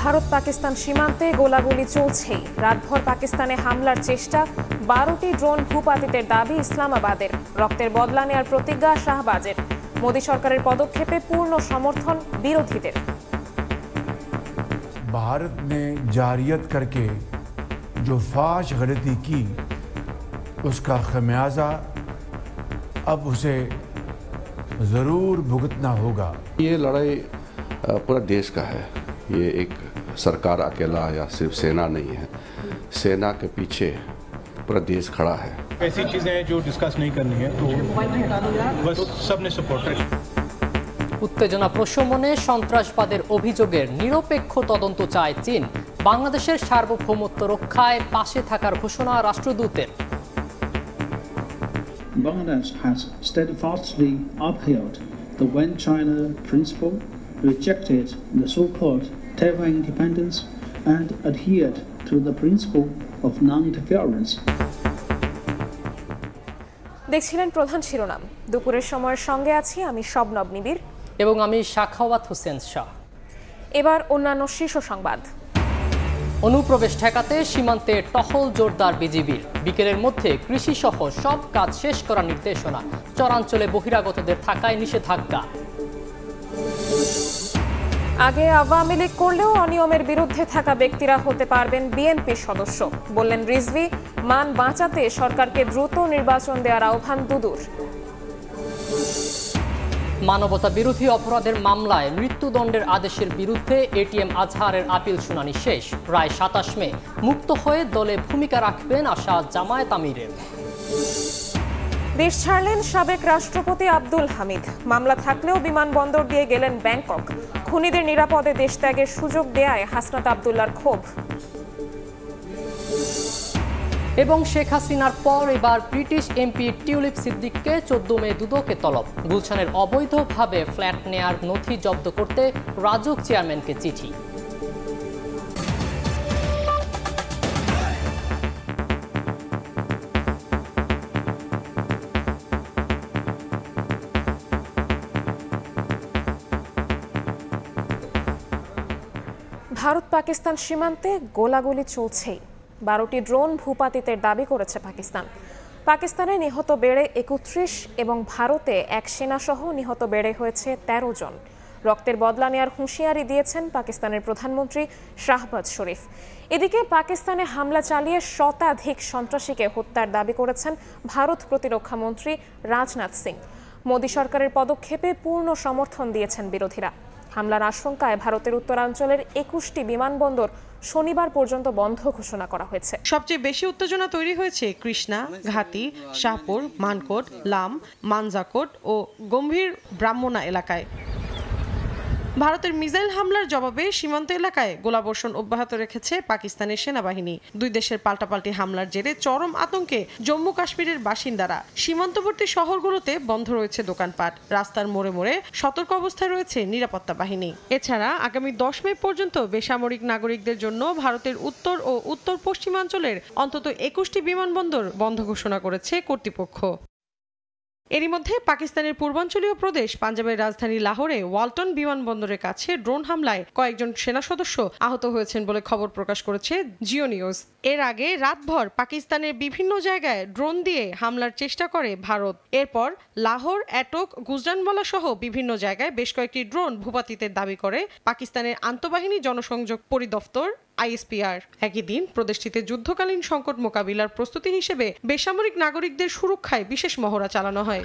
ভারত পাকিস্তান সীমান্তে গোলাগুলি চলছেই। রাতভর পাকিস্তানে হামলার চেষ্টা, 12টি ড্রোন ভূপাতিতের দাবি ইসলামাবাদের। রক্তের বদলা নেয়ার প্রতিজ্ঞা শাহবাজের। মোদী সরকারের পদক্ষেপে পূর্ণ সমর্থন বিরোধীদের। भारत ने जारियत करके जो फाश गलती की उसका खमियाजा अब उसे ज़रूर भुगतना होगा। ये लड़ाई पूरा देश का है, ये एक सरकार अकेला या सिर्फ सेना नहीं है, सेना के पीछे पूरा देश खड़ा है। ऐसी चीज़ें हैं जो डिस्कस नहीं करनी है, तो बस सबने सपोर्ट करें। উত্তেজনা প্রশমনে সন্ত্রাসবাদের অভিযোগের নিরপেক্ষ তদন্ত চায় চীন। বাংলাদেশের সার্বভৌমত্ব রক্ষায় পাশে থাকার ঘোষণা রাষ্ট্রদূতের। Bangladesh has steadfastly upheld the One China principle, rejected the so-called Taiwan independence, and adhered to the principle of non-interference. দেখছিলেন প্রধান শিরোনাম। দুপুরের সময়ের সঙ্গে আছি আমি শবনব নিবিড় এবং আমি সাখাওয়াত হোসেন শাহ। এবার অন্যান্য শীর্ষ সংবাদ। অনুপ্রবেশ ঠেকাতে সীমান্তে টহল জোরদার বিজিবির। বিকেলের মধ্যে কৃষি সহ সব কাজ শেষ করার নির্দেশনা। চরাঞ্চলে বহিরাগতদের থাকায় নিষেধাজ্ঞা। আগে আওয়ামী লীগ করলেও অনিয়মের বিরুদ্ধে থাকা ব্যক্তিরা হতে পারবেন বিএনপির সদস্য, বললেন রিজভী। মান বাঁচাতে সরকারকে দ্রুত নির্বাচন দেওয়ার আহ্বান দুদুর। মানবতা বিরোধী অপরাধের মামলায় মৃত্যুদণ্ডের আদেশের বিরুদ্ধে এটিএম আজহারের আপিল শুনানি শেষ। রায় 27 মে। মুক্ত হয়ে দলে ভূমিকা রাখবেন আশা জামায়াত আমিরের। দেশ ছাড়লেন সাবেক রাষ্ট্রপতি আব্দুল হামিদ। মামলা থাকলেও বিমানবন্দর দিয়ে গেলেন ব্যাংকক। খুনিদের নিরাপদে দেশ ত্যাগের সুযোগ দেয়ায় হাসনাত আব্দুল্লাহর ক্ষোভ। এবং শেখ হাসিনার পর এবার ব্রিটিশ এমপি টিউলিপ সিদ্দিককে 14 মে দুদকে তলব। গুলশানের অবৈধভাবে ফ্ল্যাট নেয়ার নথি জব্দ করতে রাজউক চেয়ারম্যানকে চিঠি। ভারত পাকিস্তান সীমান্তে গোলাগুলি চলছেই। 12টি ড্রোন ভূপাতিতের দাবি করেছে পাকিস্তান। পাকিস্তানে নিহত বেড়ে 31 এবং ভারতে এক সেনাসহ নিহত বেড়ে হয়েছে 13 জন। রক্তের বদলা নেয়ার হুঁশিয়ারি দিয়েছেন পাকিস্তানের প্রধানমন্ত্রী শাহবাজ শরীফ। এদিকে পাকিস্তানে হামলা চালিয়ে শতাধিক সন্ত্রাসীকে হত্যার দাবি করেছেন ভারত প্রতিরক্ষা মন্ত্রী রাজনাথ সিং। মোদী সরকারের পদক্ষেপে পূর্ণ সমর্থন দিয়েছেন বিরোধীরা। হামলার আশঙ্কায় ভারতের উত্তরাঞ্চলের 21টি বিমানবন্দর শনিবার পর্যন্ত বন্ধ ঘোষণা করা হয়েছে। সবচেয়ে বেশি উত্তেজনা তৈরি হয়েছে কৃষ্ণা, ঘাতি, শাহপুর, মানকোট, লাম, মানজাকোট ও গম্ভীর ব্রাহ্মণা এলাকায়। ভারতের মিসাইল হামলার জবাবে সীমান্ত এলাকায় গোলাবর্ষণ অব্যাহত রেখেছে পাকিস্তানের সেনাবাহিনী। দুই দেশের পাল্টাপাল্টি হামলার জেরে চরম আতঙ্কে জম্মু কাশ্মীরের বাসিন্দারা। সীমান্তবর্তী শহরগুলোতে বন্ধ রয়েছে দোকানপাট। রাস্তার মোড়ে মোড়ে সতর্ক অবস্থায় রয়েছে নিরাপত্তা বাহিনী। এছাড়া আগামী 10 মে পর্যন্ত বেসামরিক নাগরিকদের জন্য ভারতের উত্তর ও উত্তর পশ্চিমাঞ্চলের অন্তত 21টি বিমানবন্দর বন্ধ ঘোষণা করেছে কর্তৃপক্ষ। এরই মধ্যে পাকিস্তানের পূর্বাঞ্চলীয় প্রদেশ পাঞ্জাবের রাজধানী লাহোরে ওয়ালটন বিমানবন্দরের কাছে ড্রোন হামলায় কয়েকজন সেনা সদস্য আহত হয়েছেন বলে খবর প্রকাশ করেছে জিও নিউজ। এর আগে রাতভর পাকিস্তানের বিভিন্ন জায়গায় ড্রোন দিয়ে হামলার চেষ্টা করে ভারত। এরপর লাহোর, এটক, গুজরানওয়ালা সহ বিভিন্ন জায়গায় বেশ কয়েকটি ড্রোন ভূপাতিতের দাবি করে পাকিস্তানের আন্তঃবাহিনী জনসংযোগ পরিদপ্তর আইএসপিআর। একই দিন প্রদেশটিতে যুদ্ধকালীন সংকট মোকাবিলার প্রস্তুতি হিসেবে বেসামরিক নাগরিকদের সুরক্ষায় বিশেষ মহড়া চালানো হয়।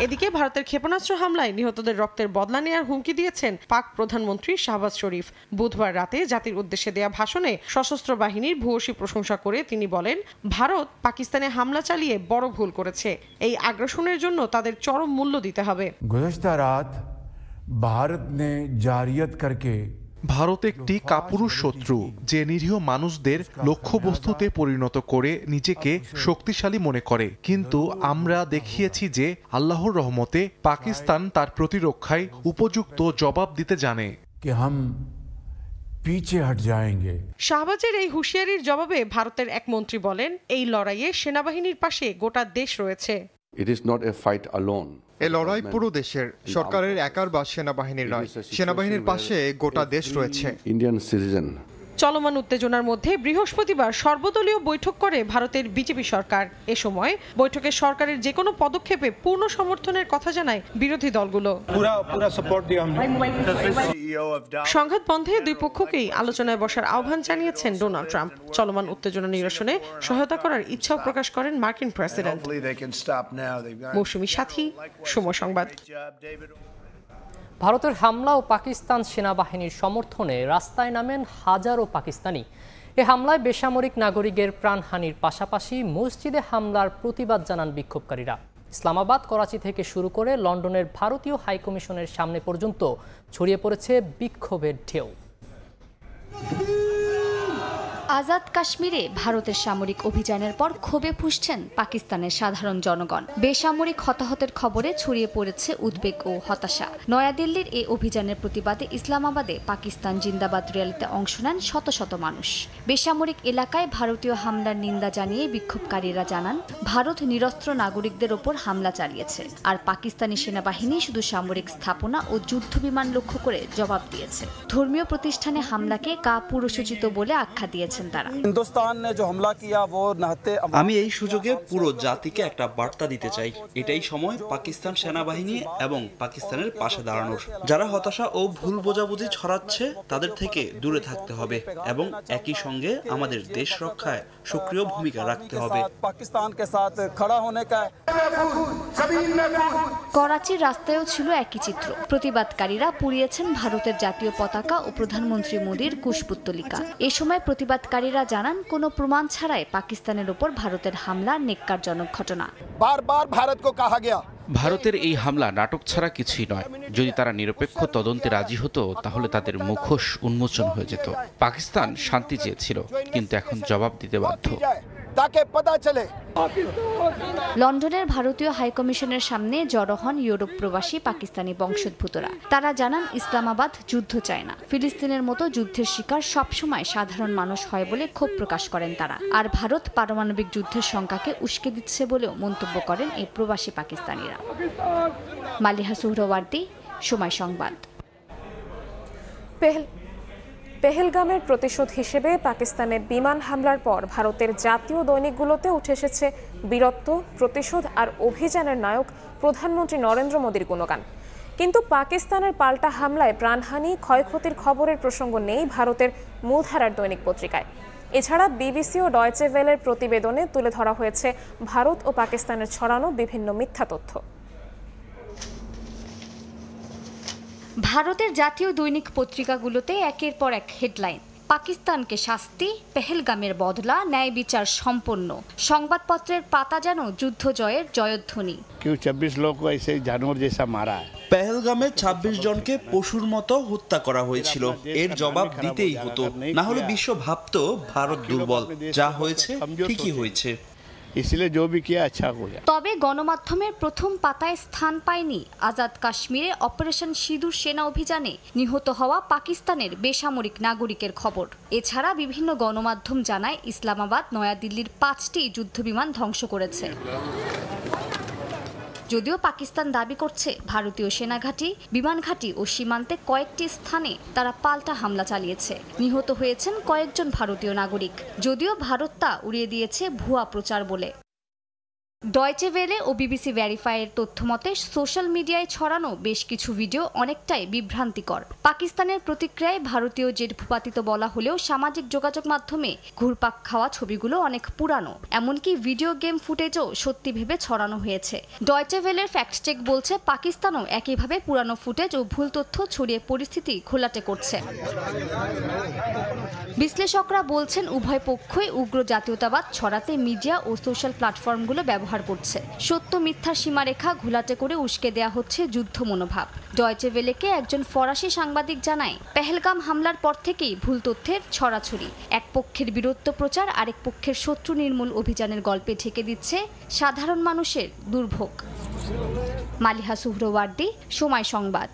এদিকে ভারতের ক্ষেপণাস্ত্র হামলায় নিহতদের রক্তের বদলা নেয়ার হুমকি দিয়েছেন পাক প্রধানমন্ত্রী শাহবাজ শরীফ। বুধবার রাতে জাতির উদ্দেশ্যে দেয়া ভাষণে সশস্ত্র বাহিনীর ভূয়সী প্রশংসা করে তিনি বলেন, ভারত পাকিস্তানে হামলা চালিয়ে বড় ভুল করেছে। এই আগ্রাসনের জন্য তাদের চরম মূল্য দিতে হবে। गुज़श्ता रात भारत ने जारियत करके ভারত একটি কাপুরুষ শত্রু যে নিরীহ মানুষদের লক্ষ্যবস্তুতে পরিণত করে নিজেকে শক্তিশালী মনে করে। কিন্তু আমরা দেখিয়েছি যে আল্লাহর রহমতে পাকিস্তান তার প্রতিরক্ষায় উপযুক্ত জবাব দিতে জানে। শাহবাজের এই হুঁশিয়ারির জবাবে ভারতের এক মন্ত্রী বলেন, এই লড়াইয়ে সেনাবাহিনীর পাশে গোটা দেশ রয়েছে। It is not a fight alone. এ লড়াই পুরো দেশের, সরকারের একার বা সেনাবাহিনীর নয়। সেনাবাহিনীর পাশে গোটা দেশ রয়েছে। इंडियन सिटीजन চলমান উত্তেজনার মধ্যে বৃহস্পতিবার সর্বদলীয় বৈঠক করে ভারতের বিজেপি সরকার। এ সময় বৈঠকে সরকারের যে কোনো পদক্ষেপে পূর্ণ সমর্থনের কথা জানায় বিরোধী দলগুলো। पूरा सपोर्ट दिया हमने। সংঘাত বন্ধে দুই পক্ষকেই আলোচনায় বসার আহ্বান জানিয়েছেন ডোনাল্ড ট্রাম্প। চলমান উত্তেজনা নিরসনে সহায়তা করার ইচ্ছাও প্রকাশ করেন মার্কিন প্রেসিডেন্ট। মৌসুমী সাথী, সময় সংবাদ। ভারতের হামলা ও পাকিস্তান সেনাবাহিনীর সমর্থনে রাস্তায় নামেন হাজারো পাকিস্তানি। এ হামলায় বেসামরিক নাগরিকের প্রাণহানির পাশাপাশি মসজিদে হামলার প্রতিবাদ জানান বিক্ষোভকারীরা। ইসলামাবাদ, করাচি থেকে শুরু করে লন্ডনের ভারতীয় হাইকমিশনের সামনে পর্যন্ত ছড়িয়ে পড়েছে বিক্ষোভের ঢেউ। আজাদ কাশ্মীরে ভারতের সামরিক অভিযানের পর ক্ষোভে ফুঁসছেন পাকিস্তানের সাধারণ জনগণ। বেসামরিক হতাহতের খবরে ছড়িয়ে পড়েছে উদ্বেগ ও হতাশা। নয়াদিল্লির এই অভিযানের প্রতিবাদে ইসলামাবাদে পাকিস্তান জিন্দাবাদ র্যালিতে অংশ নেন শত শত মানুষ। বেসামরিক এলাকায় ভারতীয় হামলার নিন্দা জানিয়ে বিক্ষোভকারীরা জানান, ভারত নিরস্ত্র নাগরিকদের ওপর হামলা চালিয়েছে, আর পাকিস্তানি সেনাবাহিনী শুধু সামরিক স্থাপনা ও যুদ্ধ বিমান লক্ষ্য করে জবাব দিয়েছে। ধর্মীয় প্রতিষ্ঠানে হামলাকে কাপুরুষোচিত বলে আখ্যা দিয়েছে। আমি এই সুযোগে পুরো জাতিকে একটা বার্তা দিতে চাই, এটাই সময় পাকিস্তান সেনাবাহিনী এবং পাকিস্তানের পাশে দাঁড়ানোর। যারা হতাশা ও ভুল বোঝাবুঝি ছড়াচ্ছে তাদের থেকে দূরে থাকতে হবে এবং একই সঙ্গে আমাদের দেশ রক্ষায় সক্রিয় ভূমিকা রাখতে হবে। করাচির রাস্তায়ও ছিল একই চিত্র। প্রতিবাদকারীরা পুড়িয়েছেন ভারতের জাতীয় পতাকা ও প্রধানমন্ত্রী মোদীর কুশপুত্তলিকা। এ সময় প্রতিবাদকারীরা জানান, কোনো প্রমাণ ছাড়াই পাকিস্তানের উপর ভারতের হামলা নেক্কারজনক ঘটনা। বারবার ভারতকে কাহা গয়া ভারতের এই হামলা নাটক ছাড়া কিছুই নয়। যদি তারা নিরপেক্ষ তদন্তে রাজি হতো তাহলে তাদের মুখোশ উন্মোচন হয়ে যেত। পাকিস্তান শান্তি চেয়েছিল, কিন্তু এখন জবাব দিতে বাধ্য। লন্ডনের ভারতীয় হাইকমিশনের সামনে জড়ো হন ইউরোপ প্রবাসী পাকিস্তানি বংশোদ্ভূতরা। তারা জানান, ইসলামাবাদ যুদ্ধ চায় না। ফিলিস্তিনের মতো যুদ্ধের শিকার সবসময় সাধারণ মানুষ হয় বলে ক্ষোভ প্রকাশ করেন তারা। আর ভারত পারমাণবিক যুদ্ধের শঙ্কাকে উস্কে দিচ্ছে বলেও মন্তব্য করেন এই প্রবাসী পাকিস্তানিরা। মালিহা সুহরাওয়ার্দী, সময় সংবাদ। পেহেলগামের প্রতিশোধ হিসেবে পাকিস্তানে বিমান হামলার পর ভারতের জাতীয় দৈনিকগুলোতে উঠে এসেছে বীরত্ব, প্রতিশোধ আর অভিযানের নায়ক প্রধানমন্ত্রী নরেন্দ্র মোদীর গুণগান। কিন্তু পাকিস্তানের পাল্টা হামলায় প্রাণহানি, ক্ষয়ক্ষতির খবরের প্রসঙ্গ নেই ভারতের মূলধারার দৈনিক পত্রিকায়। এছাড়া বিবিসি ও ডয়চে ভেলের প্রতিবেদনে তুলে ধরা হয়েছে ভারত ও পাকিস্তানের ছড়ানো বিভিন্ন মিথ্যা তথ্য। ভারতের জাতীয় দৈনিক পত্রিকাগুলোতে একের পর এক হেডলাইন। পাকিস্তানকে শাস্তি, পেহেলগামের বদলা, ন্যায় বিচার সম্পন্ন। সংবাদপত্রের পাতা যেন যুদ্ধ জয়ের জয়ধ্বনি। 26 लोग को ऐसे जानवर जैसा मारा है। পেহেলগামে 26 জনকে পশুর মতো হত্যা করা হয়েছিল। এর জবাব দিতেই হতো, না হলে বিশ্ব ভাবতো ভারত দুর্বল। যা হয়েছে ঠিকই হয়েছে। তবে গণমাধ্যমের প্রথম পাতায় স্থান পায়নি আজাদ কাশ্মীরে অপারেশন সিঁদুর সেনা অভিযানে নিহত হওয়া পাকিস্তানের বেসামরিক নাগরিকের খবর। এছাড়া বিভিন্ন গণমাধ্যম জানায়, ইসলামাবাদ নয়াদিল্লির 5টি যুদ্ধবিমান ধ্বংস করেছে। যদিও পাকিস্তান দাবি করছে, ভারতীয় সেনাঘাঁটি, বিমান ঘাঁটি ও সীমান্তে কয়েকটি স্থানে তারা পাল্টা হামলা চালিয়েছে। নিহত হয়েছেন কয়েকজন ভারতীয় নাগরিক। যদিও ভারত তা উড়িয়ে দিয়েছে ভুয়া প্রচার বলে। ডয়চে ভেলে ও বিবিসি ভেরিফাইয়ের তথ্যমতে সোশ্যাল মিডিয়ায় ছড়ানো বেশ কিছু ভিডিও অনেকটাই বিভ্রান্তিকর। পাকিস্তানের প্রতিক্রিয়ায় ভারতীয় জেট ভূপাতিত বলা হলেও সামাজিক যোগাযোগ মাধ্যমে ঘুরপাক খাওয়া ছবিগুলো অনেক পুরানো। এমনকি ভিডিও গেম ফুটেজও সত্যি ভেবে ছড়ানো হয়েছে। ডয়চে ভেলের ফ্যাক্ট চেক বলছে, পাকিস্তানও একইভাবে পুরানো ফুটেজ ও ভুল তথ্য ছড়িয়ে পরিস্থিতি ঘোলাটে করছে। বিশ্লেষকরা বলছেন, উভয় পক্ষই উগ্র জাতীয়তাবাদ ছড়াতে মিডিয়া ও সোশ্যাল প্ল্যাটফর্মগুলো ব্যবহার করছে। সত্য মিথ্যার সীমারেখা ঘোলাটে করে উস্কে দেয়া হচ্ছে যুদ্ধ মনোভাব। ডয়চে ভেলেকে একজন ফরাসি সাংবাদিক জানায়, পেহেলগাম হামলার পর থেকেই ভুল তথ্যের ছড়াছড়ি। এক পক্ষের বীরত্ব প্রচার আরেক পক্ষের শত্রু নির্মূল অভিযানের গল্পে ঢেকে দিচ্ছে সাধারণ মানুষের দুর্ভোগ। মালিহা সুহরাওয়ার্দী, সময় সংবাদ।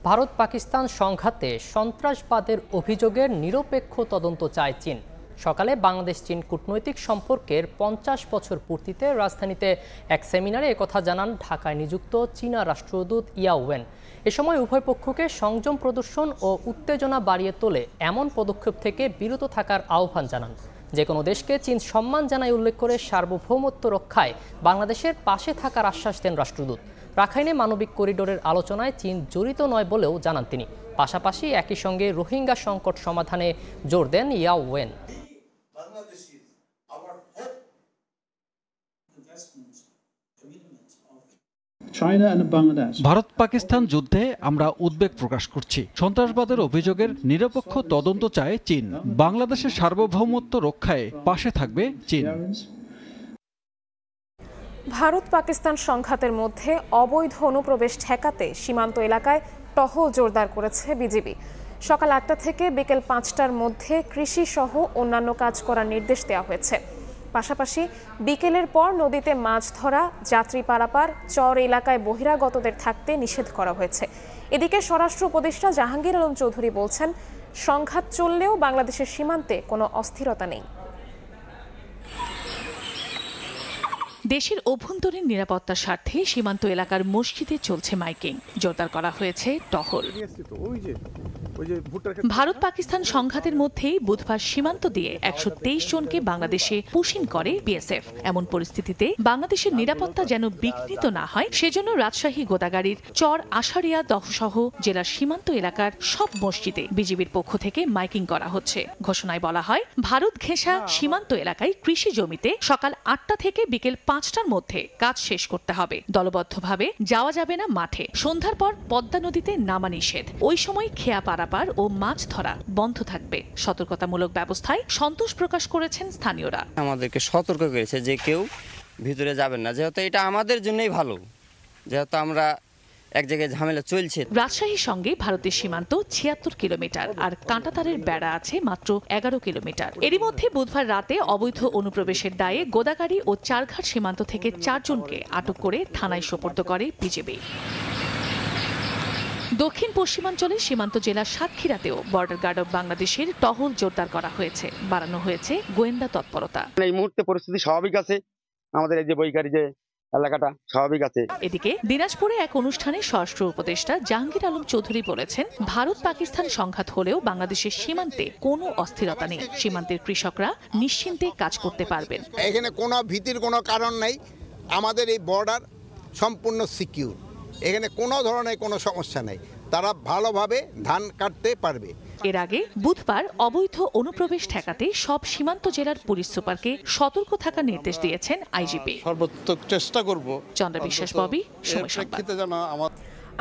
ভারত পাকিস্তান সংঘাতে সন্ত্রাসবাদের অভিযোগের নিরপেক্ষ তদন্ত চায় চীন। সকালে বাংলাদেশ চীন কূটনৈতিক সম্পর্কের 50 বছর পূর্তিতে রাজধানীতে এক সেমিনারে একথা জানান ঢাকায় নিযুক্ত চীনা রাষ্ট্রদূত ইয়াও ওয়েন। এ সময় উভয় পক্ষকে সংযম প্রদর্শন ও উত্তেজনা বাড়িয়ে তোলে এমন পদক্ষেপ থেকে বিরত থাকার আহ্বান জানান। যে কোনো দেশকে চীন সম্মান জানায় উল্লেখ করে সার্বভৌমত্ব রক্ষায় বাংলাদেশের পাশে থাকার আশ্বাস দেন রাষ্ট্রদূত। রাখাইনে মানবিক করিডোরের আলোচনায় চীন জড়িত নয় বলেও জানান তিনি। পাশাপাশি একই সঙ্গে রোহিঙ্গা সংকট সমাধানে জোর দেন ইয়াও ওয়েন। ভারত পাকিস্তান যুদ্ধে আমরা উদ্বেগ প্রকাশ করছি। সন্ত্রাসবাদের অভিযোগের নিরপেক্ষ তদন্ত চায় চীন। বাংলাদেশের সার্বভৌমত্ব রক্ষায় পাশে থাকবে চীন। ভারত পাকিস্তান সংঘাতের মধ্যে অবৈধ অনুপ্রবেশ ঠেকাতে সীমান্ত এলাকায় টহল জোরদার করেছে বিজিবি। সকাল 8টা থেকে বিকেল 5টার মধ্যে কৃষি সহ অন্যান্য কাজ করার নির্দেশ দেওয়া হয়েছে। পাশাপাশি বিকেলের পর নদীতে মাছ ধরা, যাত্রী পারাপার, চর এলাকায় বহিরাগতদের থাকতে নিষেধ করা হয়েছে। এদিকে স্বরাষ্ট্র উপদেষ্টা জাহাঙ্গীর আলম চৌধুরী বলছেন, সংঘাত চললেও বাংলাদেশের সীমান্তে কোনো অস্থিরতা নেই। দেশের অভ্যন্তরীণ নিরাপত্তার স্বার্থে সীমান্ত এলাকার মসজিদে চলছে মাইকিং, জোরদার করা হয়েছে টহল। ভারত পাকিস্তান সংঘাতের মধ্যেই বুধবার সীমান্ত দিয়ে 123 জনকে বাংলাদেশে পুশিং করে বিএসএফ। এমন পরিস্থিতিতে বাংলাদেশের নিরাপত্তা যেন বিঘ্নিত না হয়, সেজন্য রাজশাহী গোদাগাড়ির চর আশারিয়া দহসহ জেলার সীমান্ত এলাকার সব মসজিদে বিজিবির পক্ষ থেকে মাইকিং করা হচ্ছে। ঘোষণায় বলা হয়, ভারত ঘেঁষা সীমান্ত এলাকায় কৃষি জমিতে সকাল 8টা থেকে বিকেল 5টার মধ্যে কাজ শেষ করতে হবে। দলবদ্ধভাবে যাওয়া যাবে না মাঠে। সন্ধ্যার পর পদ্মা নদীতে নামা নিষেধ। ওই সময় খেয়া পারাপার ও মাছ ধরা বন্ধ থাকবে। সতর্কতামূলক ব্যবস্থায় সন্তোষ প্রকাশ করেছেন স্থানীয়রা। আমাদেরকে সতর্ক করেছে যে কেউ ভিতরে যাবেন না, যেহেতু এটা আমাদের জন্যই ভালো, যেহেতু আমরা এক জায়গায় ঝামেলা চলছে। রাজশাহীর সঙ্গে ভারতের সীমান্ত 76 কিলোমিটার আর কাঁটাতারের বেড়া আছে মাত্র 11 কিলোমিটার। এরই মধ্যে বুধবার রাতে অবৈধ অনুপ্রবেশের দায়ে গোদাগাড়ি ও চারঘাট সীমান্ত থেকে 4 জনকে আটক করে থানায় সোপর্দ করে বিজিবি। দক্ষিণ পশ্চিমাঞ্চলে সীমান্ত জেলা সাতক্ষীরাতেও বর্ডার গার্ড অব বাংলাদেশের টহল জোরদার করা হয়েছে। বাড়ানো হয়েছে গোয়েন্দা তৎপরতা। এই মুহূর্তে পরিস্থিতি স্বাভাবিক আছে, আমাদের এই যে বৈকারি যে এলাকাটা স্বাভাবিক আছে। এদিকে দিনাজপুরে এক অনুষ্ঠানে স্বরাষ্ট্র উপদেষ্টা জাহাঙ্গীর আলম চৌধুরী বলেছেন, ভারত পাকিস্তান সংঘাত হলেও বাংলাদেশের সীমান্তে কোনো অস্থিরতা নেই। সীমান্তের কৃষকরা নিশ্চিন্তে কাজ করতে পারবেন। এখানে কোনো ভীতির কোনো কারণ নেই। আমাদের এই বর্ডার সম্পূর্ণ সিকিউর, এখানে কোনো ধরনের কোনো সমস্যা নেই। তারা ভালোভাবে ধান কাটতে পারবে। এর আগে বুধবার অবৈধ অনুপ্রবেশ ঠেকাতে সব সীমান্ত জেলার পুলিশ সুপারকে সতর্ক থাকার নির্দেশ দিয়েছেন আইজিপি। সর্বোত্তম চেষ্টা করব। চন্দ্রা বিশ্বাস, ববি, সময় সংবাদ।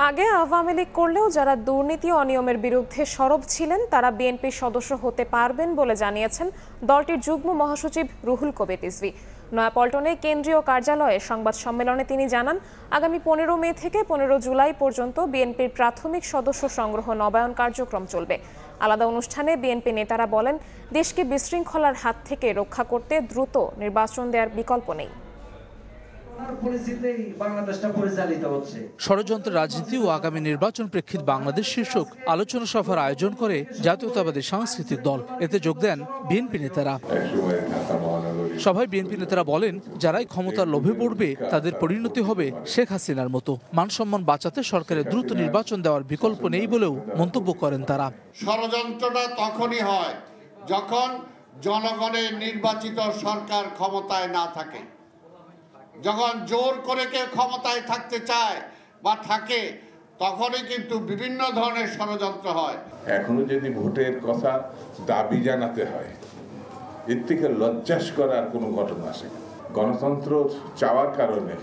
আগে আওয়ামী লীগ করলেও যারা দুর্নীতি অনিয়মের বিরুদ্ধে সরব ছিলেন তারা বিএনপির সদস্য হতে পারবেন বলে জানিয়েছেন দলটির যুগ্ম মহাসচিব রুহুল কবির রিজভী। নয়াপল্টনে কেন্দ্রীয় কার্যালয়ে সংবাদ সম্মেলনে তিনি জানান, আগামী 15 মে থেকে 15 জুলাই পর্যন্ত বিএনপির প্রাথমিক সদস্য সংগ্রহ নবায়ন কার্যক্রম চলবে। আলাদা অনুষ্ঠানে বিএনপি নেতারা বলেন, দেশকে বিশৃঙ্খলার হাত থেকে রক্ষা করতে দ্রুত নির্বাচন দেওয়ার বিকল্প নেই। ষড়যন্ত্র রাজনীতি ও আগামী নির্বাচন প্রেক্ষিত বাংলাদেশ শীর্ষক আলোচনা সভার আয়োজন করে জাতীয়তাবাদী সাংস্কৃতিক দল। এতে যোগ দেন বিএনপি নেতারা। সভায় বিএনপি নেতারা বলেন, যারাই ক্ষমতার লোভে পড়বে তাদের পরিণতি হবে শেখ হাসিনার মতো। মানসম্মান বাঁচাতে সরকারের দ্রুত নির্বাচন দেওয়ার বিকল্প নেই বলেও মন্তব্য করেন তারা। ষড়যন্ত্রটা তখনই হয় যখন জনগণের নির্বাচিত সরকার ক্ষমতায় না থাকে। যখন জোর করে কেউ ক্ষমতায় থাকতে চায় বা থাকে, তখনই কিন্তু বিভিন্ন ধরনের ষড়যন্ত্র হয়। এখনো যদি ভোটের কথা দাবি জানাতে হয়, এর থেকে লজ্জাস করার কোনো ঘটনা আসে। গণতন্ত্র চাওয়ার কারণে,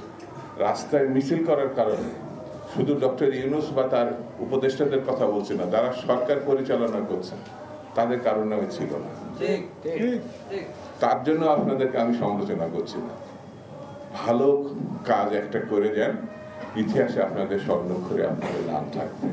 রাস্তায় মিছিল করার কারণে শুধু ডক্টর ইউনূস বা তার উপদেষ্টাদের কথা বলছি না, যারা সরকার পরিচালনা করছেন তাদের কারণে ছিল না। তার জন্য আপনাদেরকে আমি সমালোচনা করছি না। ভালো কাজ একটা করে যান, ইতিহাসে আপনাদের স্বর্ণাক্ষরে আপনাদের নাম থাকবে।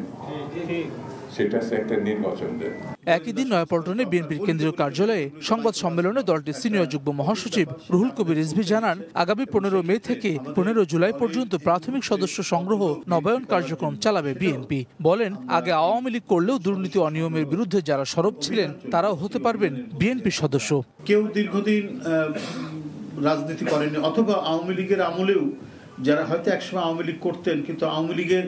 সেটা হচ্ছে একটা নির্বাচন দেয়। একই দিন নয়াপল্টনে বিএনপির কেন্দ্রীয় কার্যালয়ে সংবাদ সম্মেলনে দলটির সিনিয়র যুগ্ম মহাসচিব রুহুল কবির রিজভী জানান, আগামী 15 মে থেকে 15 জুলাই পর্যন্ত প্রাথমিক সদস্য সংগ্রহ নবায়ন কার্যক্রম চালাবে বিএনপি। বলেন, আগে আওয়ামী লীগ করলেও দুর্নীতি অনিয়মের বিরুদ্ধে যারা সরব ছিলেন তারাও হতে পারবেন বিএনপির সদস্য। কেউ দীর্ঘদিন রাজনীতি করেনি, অথবা আওয়ামী লীগের আমলেও যারা হয়তো একসময় আওয়ামী লীগ করতেন, কিন্তু আওয়ামী লীগের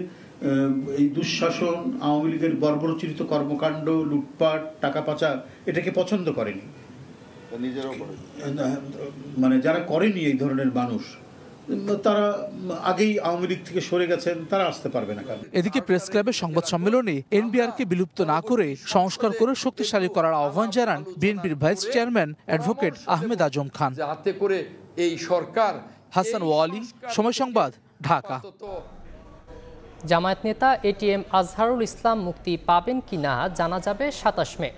এই দুঃশাসন, আওয়ামী লীগের বর্বরোচিত কর্মকাণ্ড, লুটপাট, টাকা পাচার এটাকে পছন্দ করেনি, মানে যারা করেনি এই ধরনের মানুষ, তারা আগেই আওয়ামী লীগ থেকে সরে গেছেন, তারা আসতে পারবে না। এদিকে প্রেস ক্লাবের সংবাদ সম্মেলনে এনবিআরকে বিলুপ্ত না করে সংস্কার করে শক্তিশালী করার আহ্বান জানান বিএনপির vice chairman advocate Ahmed Azam Khan. যাতে করে এই সরকার। হাসান ওয়ালি, সময় সংবাদ, ঢাকা। জামায়াত নেতা এটিএম আজহারুল ইসলাম মুক্তি পাবেন কিনা জানা যাবে 27 মে।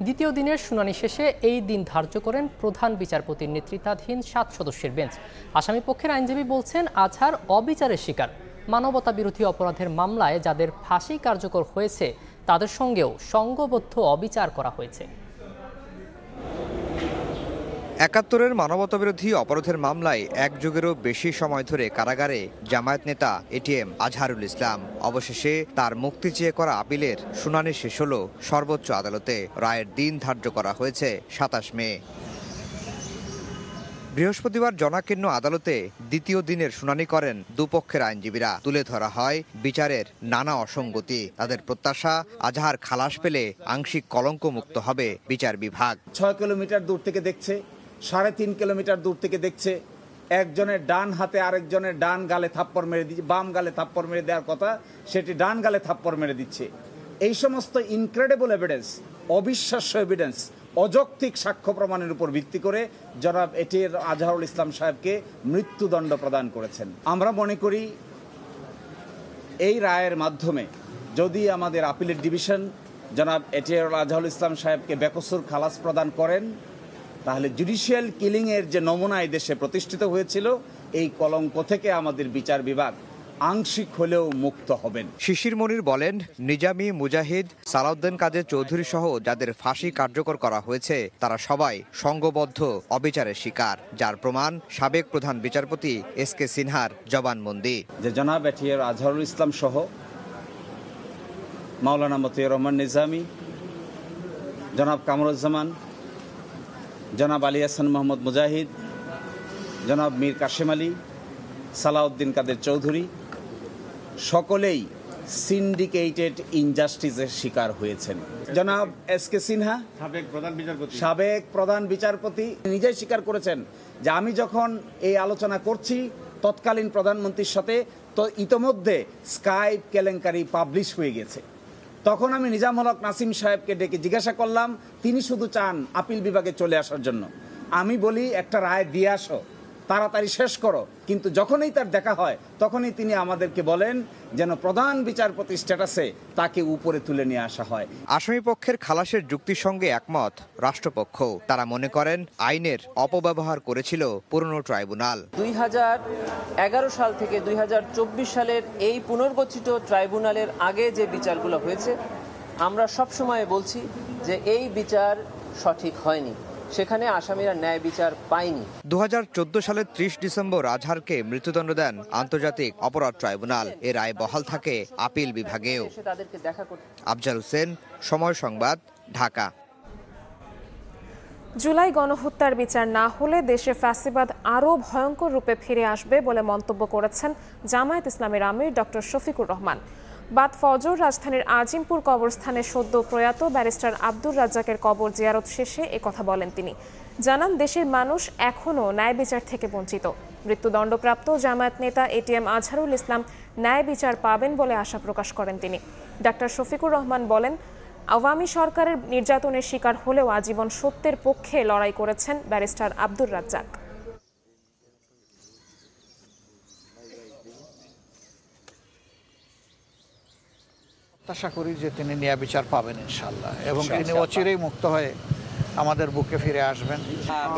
দ্বিতীয় দিনের শুনানি শেষে এই দিন ধার্য করেন প্রধান বিচারপতির নেতৃত্বাধীন 7 সদস্যের বেঞ্চ। আসামি পক্ষের আইনজীবী বলছেন, আজহার অবিচারের শিকার। মানবতা বিরোধী অপরাধের মামলায় যাদের ফাঁসি কার্যকর হয়েছে তাদের সঙ্গেও সংঘবদ্ধ অবিচার করা হয়েছে। ৭১-এর মানবতাবিরোধী অপরাধের মামলায় 1 যুগেরও বেশি সময় ধরে কারাগারে জামায়াত নেতা এটিএম আজহারুল ইসলাম। অবশেষে তার মুক্তি চেয়ে করা আপিলের শুনানি শেষ হল সর্বোচ্চ আদালতে। রায়ের দিন ধার্য করা হয়েছে 27 মে। বৃহস্পতিবার জনাকীর্ণ আদালতে দ্বিতীয় দিনের শুনানি করেন দুপক্ষের আইনজীবীরা। তুলে ধরা হয় বিচারের নানা অসঙ্গতি। তাদের প্রত্যাশা, আজহার খালাস পেলে আংশিক কলঙ্কমুক্ত হবে বিচার বিভাগ। 6 কিলোমিটার দূর থেকে দেখছে, 3.5 কিলোমিটার দূর থেকে দেখছে, একজনের ডান হাতে আরেকজনের ডান গালে থাপ্পড় মেরে দিচ্ছে, বাম গালে থাপ্পড় মেরে দেওয়ার কথা সেটি ডান গালে থাপ্পড় মেরে দিচ্ছে। এই সমস্ত ইনক্রেডিবল এভিডেন্স, অবিশ্বাস্য এভিডেন্স, অযৌক্তিক সাক্ষ্য প্রমাণের উপর ভিত্তি করে জনাব এটিএম আজহারুল ইসলাম সাহেবকে মৃত্যুদণ্ড প্রদান করেছেন। আমরা মনে করি এই রায়ের মাধ্যমে যদি আমাদের আপিলের ডিভিশন জনাব এটিএম আজহারুল ইসলাম সাহেবকে বেকসুর খালাস প্রদান করেন, তাহলে জুডিশিয়াল কিলিংয়ের যে নমুনা এই দেশে প্রতিষ্ঠিত হয়েছিল, এই কলঙ্ক থেকে আমাদের বিচার বিভাগ আংশিক হলেও মুক্ত হবেন। শিশির মনির বলেন, নিজামী, মুজাহিদ, সালাউদ্দিন কাদের চৌধুরী সহ যাদের ফাঁসি কার্যকর করা হয়েছে তারা সবাই সংঘবদ্ধ অবিচারের শিকার, যার প্রমাণ সাবেক প্রধান বিচারপতি এসকে সিনহার জবানবন্দি। যে জনাব এটিএম আজহারুল ইসলাম সহ মাওলানা মতিউর রহমান নিজামী, জনাব কামরুজ্জামান, জনাব আলী হাসান মোহাম্মদ মুজাহিদ, জনাব মীর কাশেম আলী, সালাউদ্দিন কাদের চৌধুরী সকলেই সিন্ডিকেটেড ইনজাস্টিসের শিকার হয়েছেন। জনাব এসকে সিনহা সাবেক প্রধান বিচারপতি নিজেই স্বীকার করেছেন যে আমি যখন এই আলোচনা করছি তৎকালীন প্রধানমন্ত্রীর সাথে, তো ইতোমধ্যে স্কাইপ কেলেঙ্কারি পাবলিশ হয়ে গেছে। তখন আমি নিজামুল হক নাসিম সাহেবকে ডেকে জিজ্ঞাসা করলাম, তিনি শুধু চান আপিল বিভাগে চলে আসার জন্য। আমি বলি, একটা রায় দিয়ে আসো, তাড়াতাড়ি শেষ করো। কিন্তু যখনই তার দেখা হয় তখনই তিনি আমাদেরকে বলেন যেন প্রধান বিচারপতি স্ট্যাটাসে তাকে উপরে তুলে নিয়ে আসা হয়। আসামি পক্ষের খালাসের যুক্তির সঙ্গে একমত রাষ্ট্রপক্ষ। তারা মনে করেন আইনের অপব্যবহার করেছিল পুরনো ট্রাইব্যুনাল। 2011 সাল থেকে 2024 সালের এই পুনর্গঠিত ট্রাইব্যুনালের আগে যে বিচারগুলো হয়েছে, আমরা সবসময় বলছি যে এই বিচার সঠিক হয়নি, সেখানে আসামিরা ন্যায় বিচার পায়নি। 2014 সালের 30 ডিসেম্বর আজহারকে মৃত্যুদণ্ড দেন আন্তর্জাতিক অপরাধ ট্রাইব্যুনাল। এর রায় বহাল থাকে আপিল বিভাগেও। আফজাল হোসেন, সময় সংবাদ, ঢাকা। জুলাই গণহত্যার বিচার না হলে দেশে ফ্যাসিবাদ আরও ভয়ঙ্কর রূপে ফিরে আসবে বলে মন্তব্য করেছেন জামায়াত ইসলামের আমির ডক্টর শফিকুর রহমান। বাদ ফজর রাজধানীর আজিমপুর কবরস্থানে সদ্য প্রয়াত ব্যারিস্টার আব্দুর রাজ্জাকের কবর জিয়ারত শেষে একথা বলেন তিনি। জানান, দেশের মানুষ এখনও ন্যায় বিচার থেকে বঞ্চিত। মৃত্যুদণ্ডপ্রাপ্ত জামায়াত নেতা এটিএম আজহারুল ইসলাম ন্যায় বিচার পাবেন বলে আশা প্রকাশ করেন তিনি। ডক্টর শফিকুর রহমান বলেন, আওয়ামী সরকারের নির্যাতনের শিকার হলেও আজীবন সত্যের পক্ষে লড়াই করেছেন ব্যারিস্টার আব্দুর রাজ্জাক। আশা করি যে তিনি ন্যায় বিচার পাবেন ইনশাআল্লাহ, এবং তিনি অচিরেই মুক্ত হয়ে আমাদের বুকে ফিরে আসবেন।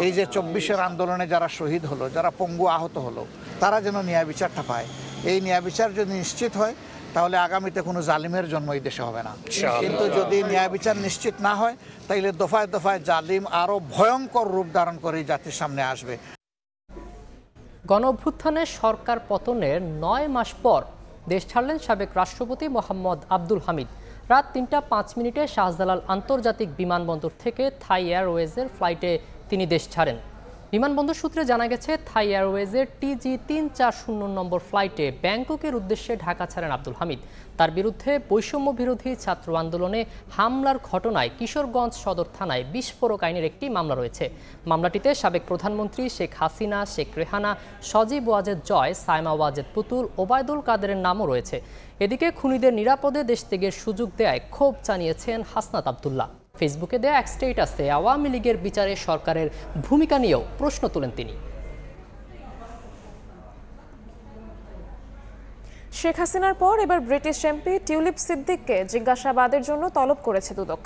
এই যে 24-এর আন্দোলনে যারা শহীদ হলো, যারা পঙ্গু আহত হলো, তারা যেন ন্যায় বিচারটা পায়। এই ন্যায় বিচার যদি নিশ্চিত হয় তাহলে আগামীতে কোনো জালিমের জন্ম এই দেশে হবে না। কিন্তু যদি ন্যায় বিচার নিশ্চিত না হয় তাহলে দফায় দফায় জালিম আরো ভয়ঙ্কর রূপ ধারণ করে জাতির সামনে আসবে। গণঅভ্যুত্থানে সরকার পতনের 9 মাস পর দেশ ছাড়লেন সাবেক রাষ্ট্রপতি মোহাম্মদ আব্দুল হামিদ। রাত ৩টা ৫ মিনিটে শাহজালাল আন্তর্জাতিক বিমানবন্দর থেকে থাই এয়ারওয়েজের ফ্লাইটে তিনি দেশ ছাড়েন। বিমানবন্দর সূত্রে জানা গেছে, থাই এয়ারওয়েজের TG ৩৪০ নম্বর ফ্লাইটে ব্যাংককের উদ্দেশ্যে ঢাকা ছাড়েন আব্দুল হামিদ। তার বিরুদ্ধে বৈষম্য বিরোধী ছাত্র আন্দোলনে হামলার ঘটনায় কিশোরগঞ্জ সদর থানায় বিস্ফোরক আইনের একটি মামলা রয়েছে। মামলাটিতে সাবেক প্রধানমন্ত্রী শেখ হাসিনা, শেখ রেহানা, সজীব ওয়াজেদ জয়, সাইমা ওয়াজেদ পুতুল, ওবায়দুল কাদেরের নামও রয়েছে। এদিকে খুনিদের নিরাপদে দেশ ত্যাগের সুযোগ দেয়ায় ক্ষোভ জানিয়েছেন হাসনাত আব্দুল্লাহ। ফেসবুকে দেয়া এক স্ট্যাটাসে আওয়ামী লীগের বিচারে সরকারের ভূমিকা নিয়েও প্রশ্ন তোলেন তিনি। শেখ হাসিনার পর এবার ব্রিটিশ এমপি টিউলিপ সিদ্দিককে জিজ্ঞাসাবাদের জন্য তলব করেছে দুদক।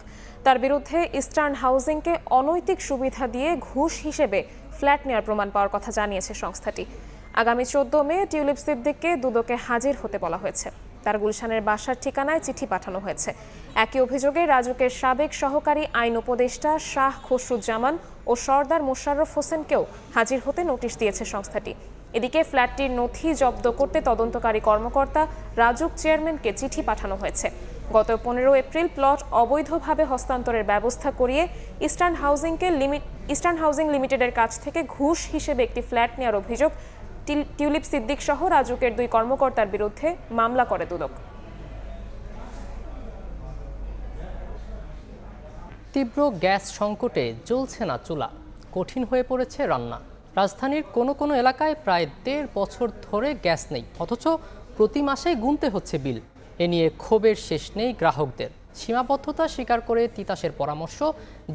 তার বিরুদ্ধে ইস্টার্ন হাউজিংকে অনৈতিক সুবিধা দিয়ে ঘুষ হিসেবে ফ্ল্যাট নেওয়ার প্রমাণ পাওয়ার কথা জানিয়েছে সংস্থাটি। আগামী 14 মে টিউলিপ সিদ্দিককে দুদকে হাজির হতে বলা হয়েছে। তার গুলশানের বাসার ঠিকানায় চিঠি পাঠানো হয়েছে। একই অভিযোগে রাজুকের সাবেক সহকারী আইন উপদেষ্টা শাহ খসরুজ্জামান ও সরদার মোশাররফ হোসেনকেও হাজির হতে নোটিশ দিয়েছে সংস্থাটি। এদিকে ফ্ল্যাটটির নথি জব্দ করতে তদন্তকারী কর্মকর্তা রাজুক চেয়ারম্যানকে চিঠি পাঠানো হয়েছে। গত 15 এপ্রিল প্লট অবৈধভাবে হস্তান্তরের ব্যবস্থা করিয়ে ইস্টার্ন হাউজিং লিমিটেডের কাছ থেকে ঘুষ হিসেবে একটি ফ্ল্যাট নেওয়ার অভিযোগ টিউলিপ সিদ্দিক সহ রাজুকের 2 কর্মকর্তার বিরুদ্ধে মামলা করে দুদক। তীব্র গ্যাস সংকটে জ্বলছে না চুলা, কঠিন হয়ে পড়েছে রান্না। রাজধানীর কোনো এলাকায় প্রায় 1.5 বছর ধরে গ্যাস নেই, অথচ প্রতি মাসে গুনতে হচ্ছে বিল। এ নিয়ে ক্ষোভের শেষ নেই গ্রাহকদের। সীমাবদ্ধতা স্বীকার করে তিতাসের পরামর্শ,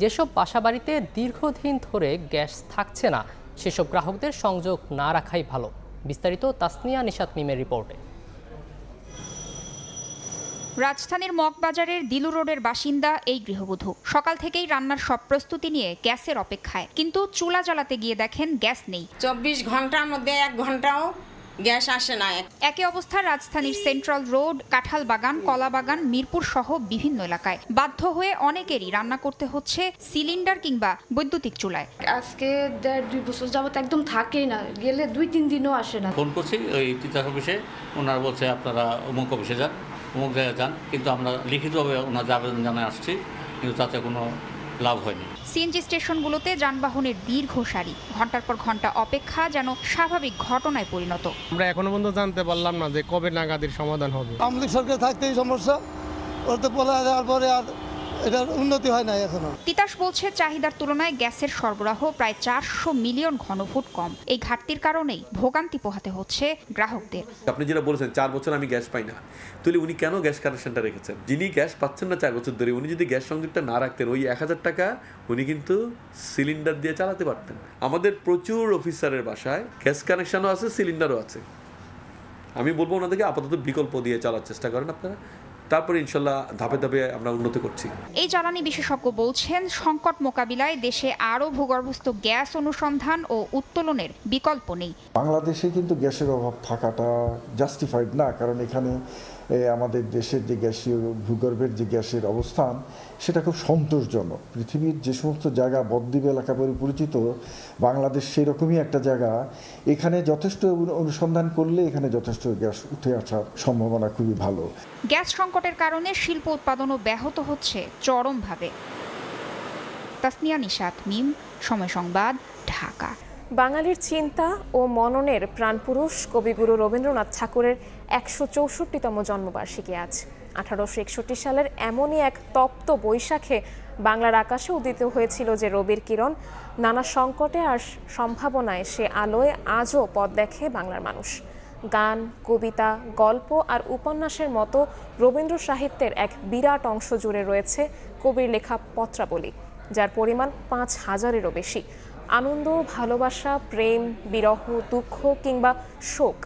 যেসব বাসাবাড়িতে দীর্ঘদিন ধরে গ্যাস থাকছে না সেসব গ্রাহকদের সংযোগ না রাখাই ভালো। বিস্তারিত তাসনিয়া নিশাত মিমের রিপোর্টে। রাজধানীর মগবাজারের দিলু রোডের বাসিন্দা এই গৃহবধূ সকাল থেকেই রান্নার সব প্রস্তুতি নিয়ে গ্যাসের অপেক্ষায়, কিন্তু চুলা জ্বালাতে গিয়ে দেখেন গ্যাস নেই। 24 ঘন্টার মধ্যে 1 ঘন্টাও গ্যাস আসে না। একই অবস্থা রাজধানীর সেন্ট্রাল রোড, কাঁঠাল বাগান, কলা বাগান, মিরপুর সহ বিভিন্ন এলাকায়। বাধ্য হয়ে অনেকেরই রান্না করতে হচ্ছে সিলিন্ডার কিংবা বৈদ্যুতিক চুলায়। আজকে 1.5-2 বছর যাবত একদম থাকেই না, গেলে 2-3 দিনও আসে না। ফোন করছি ওই তিতাস অফিসে, ওনারা বলছে আপনারা অমুক অফিসে যান, অমুক জায়গায় যান, কিন্তু আমরা লিখিতভাবে ওনাদের আবেদন জানায় আসছি, কিন্তু তাতে কোনো লাভ হয়নি। সিএনজি স্টেশনগুলোতে যানবাহনের দীর্ঘ সারি, ঘন্টার পর ঘন্টা অপেক্ষা যেন স্বাভাবিক ঘটনায় পরিণত। আমরা এখনো পর্যন্ত জানতে পারলাম না যে কবে নাগাদের সমাধান হবে। আওয়ামী লীগ সরকার থাকতেই সমস্যা, ওতে বলা যাওয়ার পরে আর এটার উন্নতি হয় না এখনো। তিতাস বলছে চাহিদার তুলনায় গ্যাসের সরবরাহ প্রায় 400 মিলিয়ন ঘনফুট কম। এই ঘাটতির কারণেই ভোগান্তি পোহাতে হচ্ছে গ্রাহকদের। আপনি যেটা বলেছেন 4 বছর আমি গ্যাস পাই না, তাহলে উনি কেন গ্যাস কানেকশনটা রেখেছেন? যিনি গ্যাস পাচ্ছেন না 4 বছর ধরে, উনি যদি গ্যাস সংযোগটা না রাখতেন, ওই 1000 টাকা উনি কিন্তু সিলিন্ডার দিয়ে চালাতে পারতেন। আমাদের প্রচুর অফিসারের বাসায় গ্যাস কানেকশনও আছে, সিলিন্ডারও আছে। আমি বলবো ওনাদেরকে আপাতত বিকল্প দিয়ে চালার চেষ্টা করেন আপনারা, তারপরে ইনশাল্লাহ ধাপে ধাপে আমরা উন্নতি করছি। এই জ্বালানি বিশেষজ্ঞ বলছেন, সংকট মোকাবিলায় দেশে আরও ভূগর্ভস্থ গ্যাস অনুসন্ধান ও উত্তোলনের বিকল্প নেই। বাংলাদেশে কিন্তু গ্যাসের অভাব থাকাটা জাস্টিফাইড না, কারণ এখানে আমাদের দেশের যে গ্যাসীয় ভূগর্ভের যে গ্যাসের অবস্থান সেটা খুব সন্তোষজনক। পৃথিবীর যে সমস্ত জায়গা বদ্বীপ এলাকা বলে পরিচিত, বাংলাদেশ সেরকমই একটা জায়গা। এখানে যথেষ্ট অনুসন্ধান করলে এখানে যথেষ্ট গ্যাস উঠে আসার সম্ভাবনা খুবই ভালো। গ্যাস সংকটের কারণে শিল্প উৎপাদনও ব্যাহত হচ্ছে চরমভাবে। তাসনিয়া নিশাত মিম, সময় সংবাদ, ঢাকা। বাঙালির চিন্তা ও মননের প্রাণপুরুষ কবিগুরু রবীন্দ্রনাথ ঠাকুরের 164তম জন্মবার্ষিকী আজ। 1861 সালের এমনই এক তপ্ত বৈশাখে বাংলার আকাশে উদিত হয়েছিল যে রবির কিরণ। নানা সংকটে আর সম্ভাবনায় সে আলোয় আজও পথ দেখে বাংলার মানুষ। গান, কবিতা, গল্প আর উপন্যাসের মতো রবীন্দ্র সাহিত্যের এক বিরাট অংশ জুড়ে রয়েছে কবির লেখা পত্রাবলী, যার পরিমাণ 5000-এরও বেশি। আনন্দ, ভালোবাসা, প্রেম, বিরহ, দুঃখ কিংবা শোক,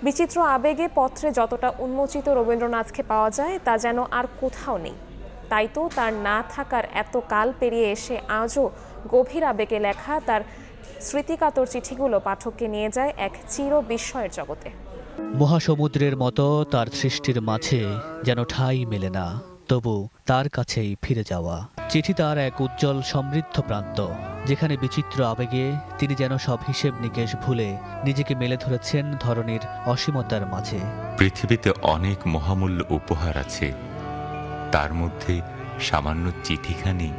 বিচিত্র আবেগে পত্রে যতটা উন্মোচিত রবীন্দ্রনাথকে পাওয়া যায় তা যেন আর কোথাও নেই। তাই তো তার না থাকার এত কাল পেরিয়ে এসে আজও গভীর আবেগে লেখা তার স্মৃতিকাতর চিঠিগুলো পাঠককে নিয়ে যায় এক চির বিস্ময়ের জগতে। মহাসমুদ্রের মতো তার সৃষ্টির মাঝে যেন ঠাঁই মেলে না, তবু তার কাছেই ফিরে যাওয়া। চিঠি তার এক উজ্জ্বল সমৃদ্ধ প্রান্ত, যেখানে বিচিত্র আবেগে তিনি যেন সব হিসেব নিকেশ ভুলে নিজেকে মেলে ধরেছেন ধরনীর অসীমতার মাঝে। পৃথিবীতে অনেক মহামূল্য উপহার আছে, তার মধ্যে সামান্য চিঠিখানি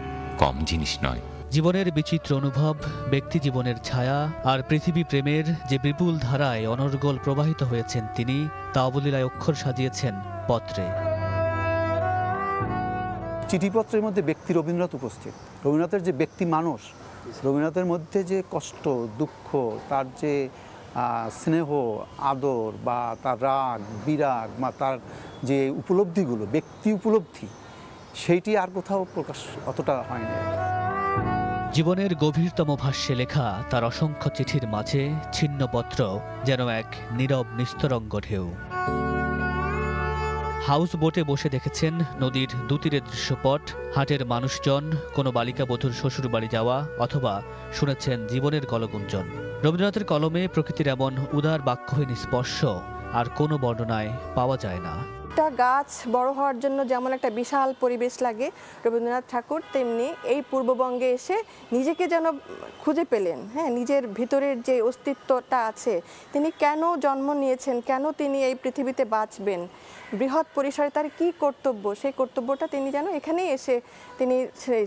কম জিনিস নয়। জীবনের বিচিত্র অনুভব, ব্যক্তি জীবনের ছায়া আর পৃথিবী প্রেমের যে বিপুল ধারায় অনর্গল প্রবাহিত হয়েছেন তিনি, তা অবলীলায় অক্ষর সাজিয়েছেন পত্রে। চিঠিপত্রের মধ্যে ব্যক্তি রবীন্দ্রনাথ উপস্থিত। রবীন্দ্রনাথের যে ব্যক্তি মানুষ, রবীন্দ্রনাথের মধ্যে যে কষ্ট, দুঃখ, তার যে স্নেহ, আদর বা তার রাগ, বিরাগ বা তার যে উপলব্ধিগুলো, ব্যক্তি উপলব্ধি, সেইটি আর কোথাও প্রকাশ অতটা হয়নি। জীবনের গভীরতম ভাষ্যে লেখা তার অসংখ্য চিঠির মাঝে ছিন্নপত্র যেন এক নীরব নিস্তরঙ্গ ঢেউ। হাউস বোটে বসে দেখেছেন নদীর দুতীরের দৃশ্যপট, হাটের মানুষজন, কোনো বালিকা বধূর শ্বশুর বাড়ি যাওয়া, অথবা শুনেছেন জীবনের গলগুঞ্জন। রবীন্দ্রনাথের কলমে প্রকৃতির এমন উদার বাক্যহীন স্পর্শ আর কোনো বর্ণনায় পাওয়া যায় না। একটা গাছ বড় হওয়ার জন্য যেমন একটা বিশাল পরিবেশ লাগে, রবীন্দ্রনাথ ঠাকুর তেমনি এই পূর্ববঙ্গে এসে নিজেকে যেন খুঁজে পেলেন। হ্যাঁ, নিজের ভিতরের যে অস্তিত্বটা আছে, তিনি কেন জন্ম নিয়েছেন, কেন তিনি এই পৃথিবীতে বাঁচবেন, বৃহৎ পরিসরে তার কী কর্তব্য, সেই কর্তব্যটা তিনি যেন এখানেই এসে তিনি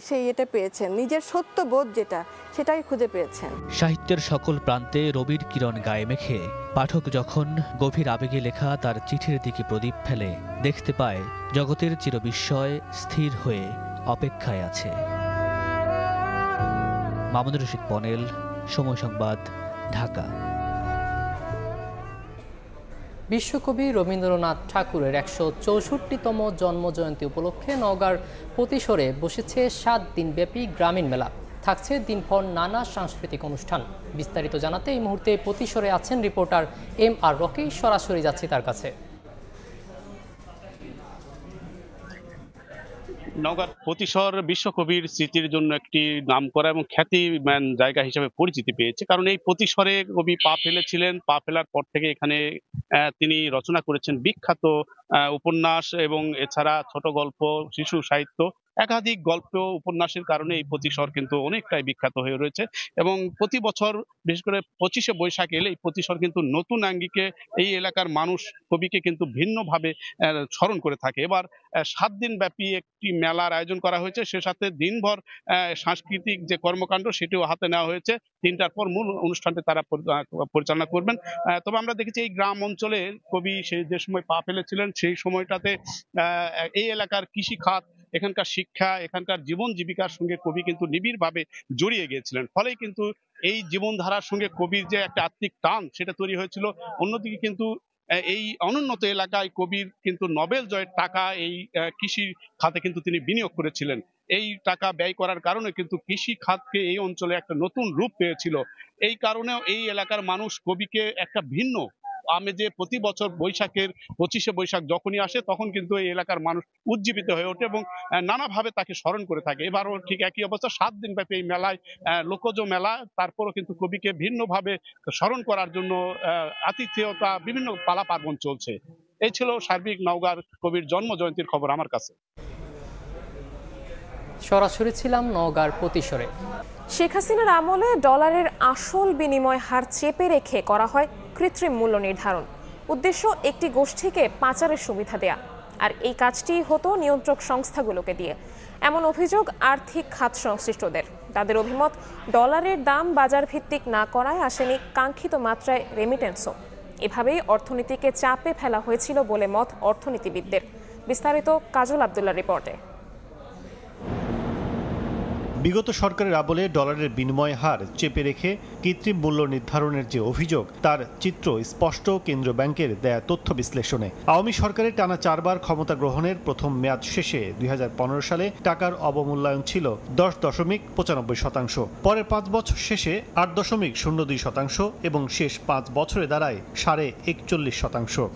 সেই এটা পেয়েছেন, নিজের সত্যবোধ যেটা, সেটাই খুঁজে পেয়েছেন। সাহিত্যের সকল প্রান্তে রবির কিরণ গায়ে মেখে পাঠক যখন গভীর আবেগে লেখা তার চিঠির দিকে প্রদীপ ফেলে, দেখতে পায় জগতের চিরবিস্ময় স্থির হয়ে অপেক্ষায় আছে। মামুনুর রশিদ পনেল, সময় সংবাদ, ঢাকা। বিশ্বকবি রবীন্দ্রনাথ ঠাকুরের ১৬৪তম জন্মজয়ন্তী উপলক্ষে নওগাঁর পতিশরে বসেছে ৭ দিনব্যাপী গ্রামীণ মেলা। থাকছে দিনভর নানা সাংস্কৃতিক অনুষ্ঠান। বিস্তারিত জানাতে এই মুহূর্তে পতিশরে আছেন রিপোর্টার MR রকি। সরাসরি যাচ্ছি তার কাছে। নওগাঁর পতিশর বিশ্বকবির স্মৃতির জন্য একটি নামকরা এবং খ্যাতিমান জায়গা হিসেবে পরিচিতি পেয়েছে, কারণ এই পতিশরে কবি পা ফেলেছিলেন। পা ফেলার পর থেকে এখানে তিনি রচনা করেছেন বিখ্যাত উপন্যাস এবং এছাড়া ছোট গল্প, শিশু সাহিত্য, একাধিক গল্প উপন্যাসের কারণে এই পতিশর কিন্তু অনেকটাই বিখ্যাত হয়ে রয়েছে। এবং প্রতি বছর বিশেষ করে 25শে বৈশাখ এলে এই পতিশর কিন্তু নতুন আঙ্গিকে এই এলাকার মানুষ কবিকে কিন্তু ভিন্নভাবে স্মরণ করে থাকে। এবার 7 দিন ব্যাপী একটি মেলার আয়োজন করা হয়েছে, সে সাথে দিনভর সাংস্কৃতিক যে কর্মকাণ্ড সেটিও হাতে নেওয়া হয়েছে। 3টার পর মূল অনুষ্ঠানটি তারা পরিচালনা করবেন। তবে আমরা দেখেছি এই গ্রাম অঞ্চলে কবি সেই যে সময় পা ফেলেছিলেন, সেই সময়টাতে এই এলাকার কৃষি খাত, এখানকার শিক্ষা, এখানকার জীবন জীবিকার সঙ্গে কবি কিন্তু নিবিড়ভাবে জড়িয়ে গিয়েছিলেন। ফলে কিন্তু এই জীবনধারার সঙ্গে কবির যে একটা আত্মিক টান সেটা তৈরি হয়েছিল। অন্যদিকে কিন্তু এই অনুন্নত এলাকায় কবির কিন্তু নোবেল জয়ের টাকা এই কৃষি খাতে কিন্তু তিনি বিনিয়োগ করেছিলেন। এই টাকা ব্যয় করার কারণে কিন্তু কৃষি খাতকে এই অঞ্চলে একটা নতুন রূপ পেয়েছিল। এই কারণেও এই এলাকার মানুষ কবিকে একটা ভিন্ন আমেজে প্রতি বছর বৈশাখের 25শে বৈশাখ যখনই আসে তখন কিন্তু এই এলাকার মানুষ উজ্জীবিত হয়ে ওঠে এবং নানাভাবে তাকে স্মরণ করে থাকে। এবারও ঠিক একই অবস্থা, 7 দিন ব্যাপী এই মেলায়, লোকজ মেলা, তারপরও কিন্তু কবিকে ভিন্নভাবে স্মরণ করার জন্য আতিথেয়তা, বিভিন্ন পালা পার্বণ চলছে। এই ছিল সার্বিক নওগাঁর কবির জন্ম জয়ন্তীর খবর আমার কাছে। সরাসরি ছিলাম নওগাঁর পতিশরে। শেখ হাসিনার আমলে ডলারের আসল বিনিময় হার চেপে রেখে করা হয় কৃত্রিম মূল্য নির্ধারণ। উদ্দেশ্য একটি গোষ্ঠীকে পাচারের সুবিধা দেয়া, আর এই কাজটি হতো নিয়ন্ত্রক সংস্থাগুলোকে দিয়ে। এমন অভিযোগ আর্থিক খাত সংশ্লিষ্টদের। তাদের অভিমত, ডলারের দাম বাজার ভিত্তিক না করায় আসেনি কাঙ্ক্ষিত মাত্রায় রেমিটেন্সও। এভাবেই অর্থনীতিকে চাপে ফেলা হয়েছিল বলে মত অর্থনীতিবিদদের। বিস্তারিত কাজল আব্দুল্লাহর রিপোর্টে। বিগত সরকারের আমলে ডলারের বিনিময় হার চেপে রেখে কৃত্রিম মূল্য নির্ধারণের যে অভিযোগ, তার চিত্র স্পষ্ট কেন্দ্রীয় ব্যাংকের দেয়া তথ্য বিশ্লেষণে। আওয়ামী সরকারের টানা 4 বার ক্ষমতা গ্রহণের প্রথম মেয়াদ শেষে 2015 সালে টাকার অবমূল্যায়ন ছিল 10.95%। পরের 5 বছর শেষে 8.02% এবং শেষ 5 বছরে দাঁড়ায় 41.5%।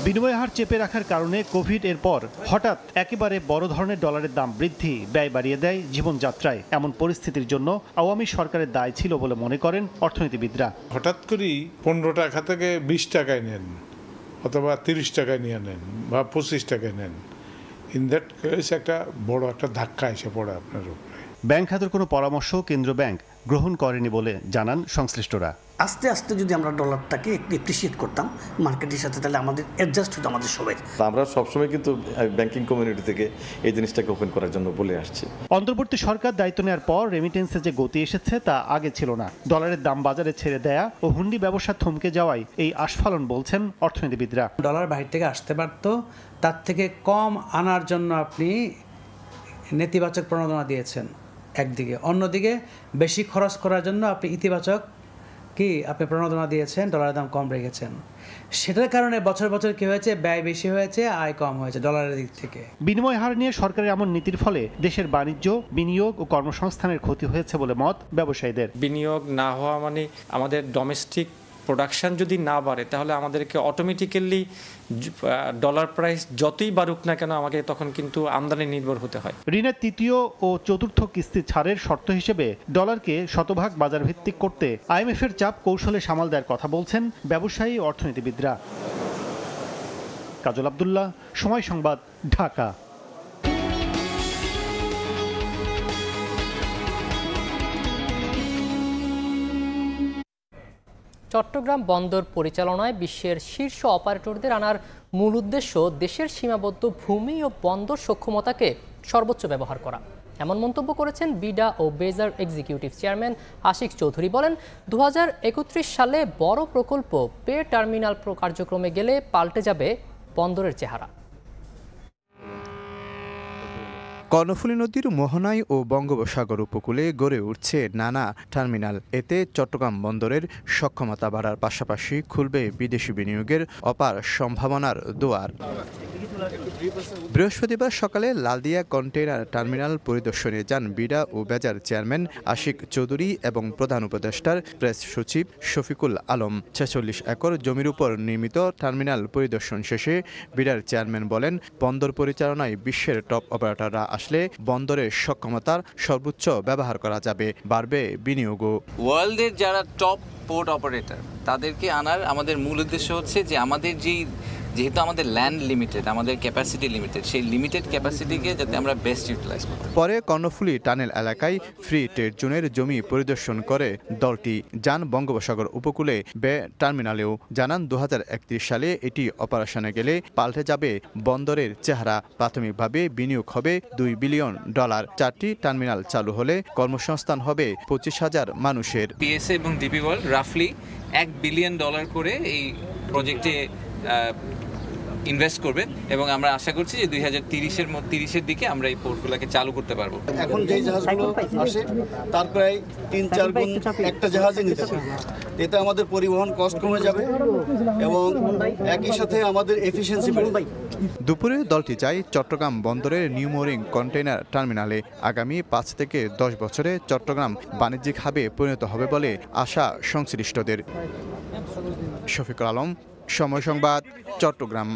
বিনিময় হার চেপে রাখার কারণে কোভিড এর পর হঠাৎ একেবারে বড় ধরনের ডলারের দাম বৃদ্ধি ব্যয় বাড়িয়ে দেয় জীবনযাত্রায়। এমন পরিস্থিতির জন্য আওয়ামী সরকারের দায় ছিল বলে মনে করেন অর্থনীতিবিদরা। হঠাৎ করেই 15 টাকা থেকে 20 টাকায় নেন অথবা 30 টাকায় নিয়ে নেন বা 25 টাকায় নেন, ইন দ্যাট কেস একটা বড় একটা ধাক্কা এসে পড়ে আপনার উপরে। ব্যাংক খাতের কোনো পরামর্শ কেন্দ্র ব্যাংক গ্রহণ করেনি বলে জানান সংশ্লিষ্টরা। আস্তে আস্তে যদি আমরা ডলারটাকে একটু এপ্রিসিয়েট করতাম মার্কেটের সাথে, তাহলে আমাদের অ্যাডজাস্ট হতো আমাদের সবাই। আমরা সবসময় কিন্তু ব্যাংকিং কমিউনিটি থেকে এই জিনিসটাকে ওপেন করার জন্য বলে আসছি। অন্তর্বর্তী সরকার দায়িত্ব নেওয়ার পর রেমিটেন্সে যে গতি এসেছে তা আগে ছিল না। ডলারের দাম বাজারে ছেড়ে দেয়া ও হুন্ডি ব্যবসা থমকে যাওয়ায় এই আস্ফালন বলছেন অর্থনীতিবিদরা। ডলার বাইরে থেকে আসতে পারত, তার থেকে কম আনার জন্য আপনি নেতিবাচক প্রণোদনা দিয়েছেন একদিকে, অন্যদিকে বেশি খরচ করার জন্য আপনি ইতিবাচক আপনি প্রণোদনা দিয়েছেন, ডলারের দাম কম রেখেছেন। সেটার কারণে বছর বছর কি হয়েছে, ব্যয় বেশি হয়েছে, আয় কম হয়েছে ডলারের দিক থেকে। বিনিময় হার নিয়ে সরকারের এমন নীতির ফলে দেশের বাণিজ্য, বিনিয়োগ ও কর্মসংস্থানের ক্ষতি হয়েছে বলে মত ব্যবসায়ীদের। বিনিয়োগ না হওয়া মানে আমাদের ডোমেস্টিক প্রোডাকশন যদি না বাড়ে তাহলে আমাদেরকে অটোমেটিক্যালি ডলার প্রাইস যতই বাড়ুক না কেন আমাকে তখন কিন্তু আমদানি নির্ভর হতে হয়। ঋণের তৃতীয় ও চতুর্থ কিস্তি ছাড়ের শর্ত হিসেবে ডলারকে শতভাগ বাজার ভিত্তিক করতে IMF এর চাপ কৌশলে সামাল দেওয়ার কথা বলছেন ব্যবসায়ী ও অর্থনীতিবিদরা। কাজল আব্দুল্লাহ, সময় সংবাদ, ঢাকা। চট্টগ্রাম বন্দর পরিচালনায় বিশ্বের শীর্ষ অপারেটরদের আনার মূল উদ্দেশ্য দেশের সীমাবদ্ধ ভূমি ও বন্দর সক্ষমতাকে সর্বোচ্চ ব্যবহার করা। এমন মন্তব্য করেছেন বিডা ও বেজার এক্সিকিউটিভ চেয়ারম্যান আশিক চৌধুরী। বলেন 2031 সালে বড় প্রকল্প পে টার্মিনাল কার্যক্রমে গেলে পাল্টে যাবে বন্দরের চেহারা। কর্ণফুলী নদীর মোহনায় ও বঙ্গোপসাগর উপকূলে গড়ে উঠছে নানা টার্মিনাল। এতে চট্টগ্রাম বন্দরের সক্ষমতা বাড়ার পাশাপাশি খুলবে বিদেশি বিনিয়োগের অপার সম্ভাবনার দুয়ার। বৃহস্পতিবার সকালে লালদিয়া কন্টেইনার টার্মিনাল পরিদর্শনে যান বিডা ও বেজার চেয়ারম্যান আশিক চৌধুরী এবং প্রধান উপদেষ্টার প্রেস সচিব শফিকুল আলম। 46 একর জমির উপর নির্মিত টার্মিনাল পরিদর্শন শেষে বিডার চেয়ারম্যান বলেন, বন্দর পরিচালনায় বিশ্বের টপ অপারেটররা আসলে বন্দরের সক্ষমতার সর্বোচ্চ ব্যবহার করা যাবে, বাড়বে বিনিয়োগও। ওয়ার্ল্ডের যারা টপ পোর্ট অপারেটর তাদেরকে আনার আমাদের মূল উদ্দেশ্য হচ্ছে যে আমাদের যেহেতু আমাদের ল্যান্ড লিমিটেড, আমাদের ক্যাপাসিটি লিমিটেড, সেই লিমিটেড ক্যাপাসিটিকে যাতে আমরা বেস্ট ইউটিলাইজ করতে। পরে কর্ণফুলী টানেল এলাকায় ফ্রি ট্রেড জোনের জমি পরিদর্শন করে দলটি যান বঙ্গোপসাগর উপকূলে বে টার্মিনালেও। জানান 2031 সালে এটি অপারেশনে গেলে পাল্টে যাবে বন্দরের চেহারা। প্রাথমিকভাবে বিনিয়োগ হবে $2 বিলিয়ন। 4টি টার্মিনাল চালু হলে কর্মসংস্থান হবে 25,000 মানুষের। পিএসএ এবং ডিপি ওয়ার্ল্ড রাফলি $1 বিলিয়ন করে এই প্রজেক্টে ইনভেস্ট করবে এবং আমরা আশা করছি যে 2030-এর দিকে আমরা এই পোর্টগুলোকে চালু করতে পারবো। এখন যেই জাহাজগুলো আসে তার প্রায় 3-4 গুণ একটা জাহাজে নিতে পারে। এতে আমাদের পরিবহন কস্ট কমে যাবে এবং একই সাথে আমাদের এফিসিয়েন্সি বাড়বে। দুপুরে দলটি যায় চট্টগ্রাম বন্দরের নিউ মোরিং কন্টেইনার টার্মিনালে। আগামী 5 থেকে 10 বছরে চট্টগ্রাম বাণিজ্যিক হাবে পরিণত হবে বলে আশা সংশ্লিষ্টদের। শফিকুল আলম, সময় সংবাদ, চট্টগ্রাম।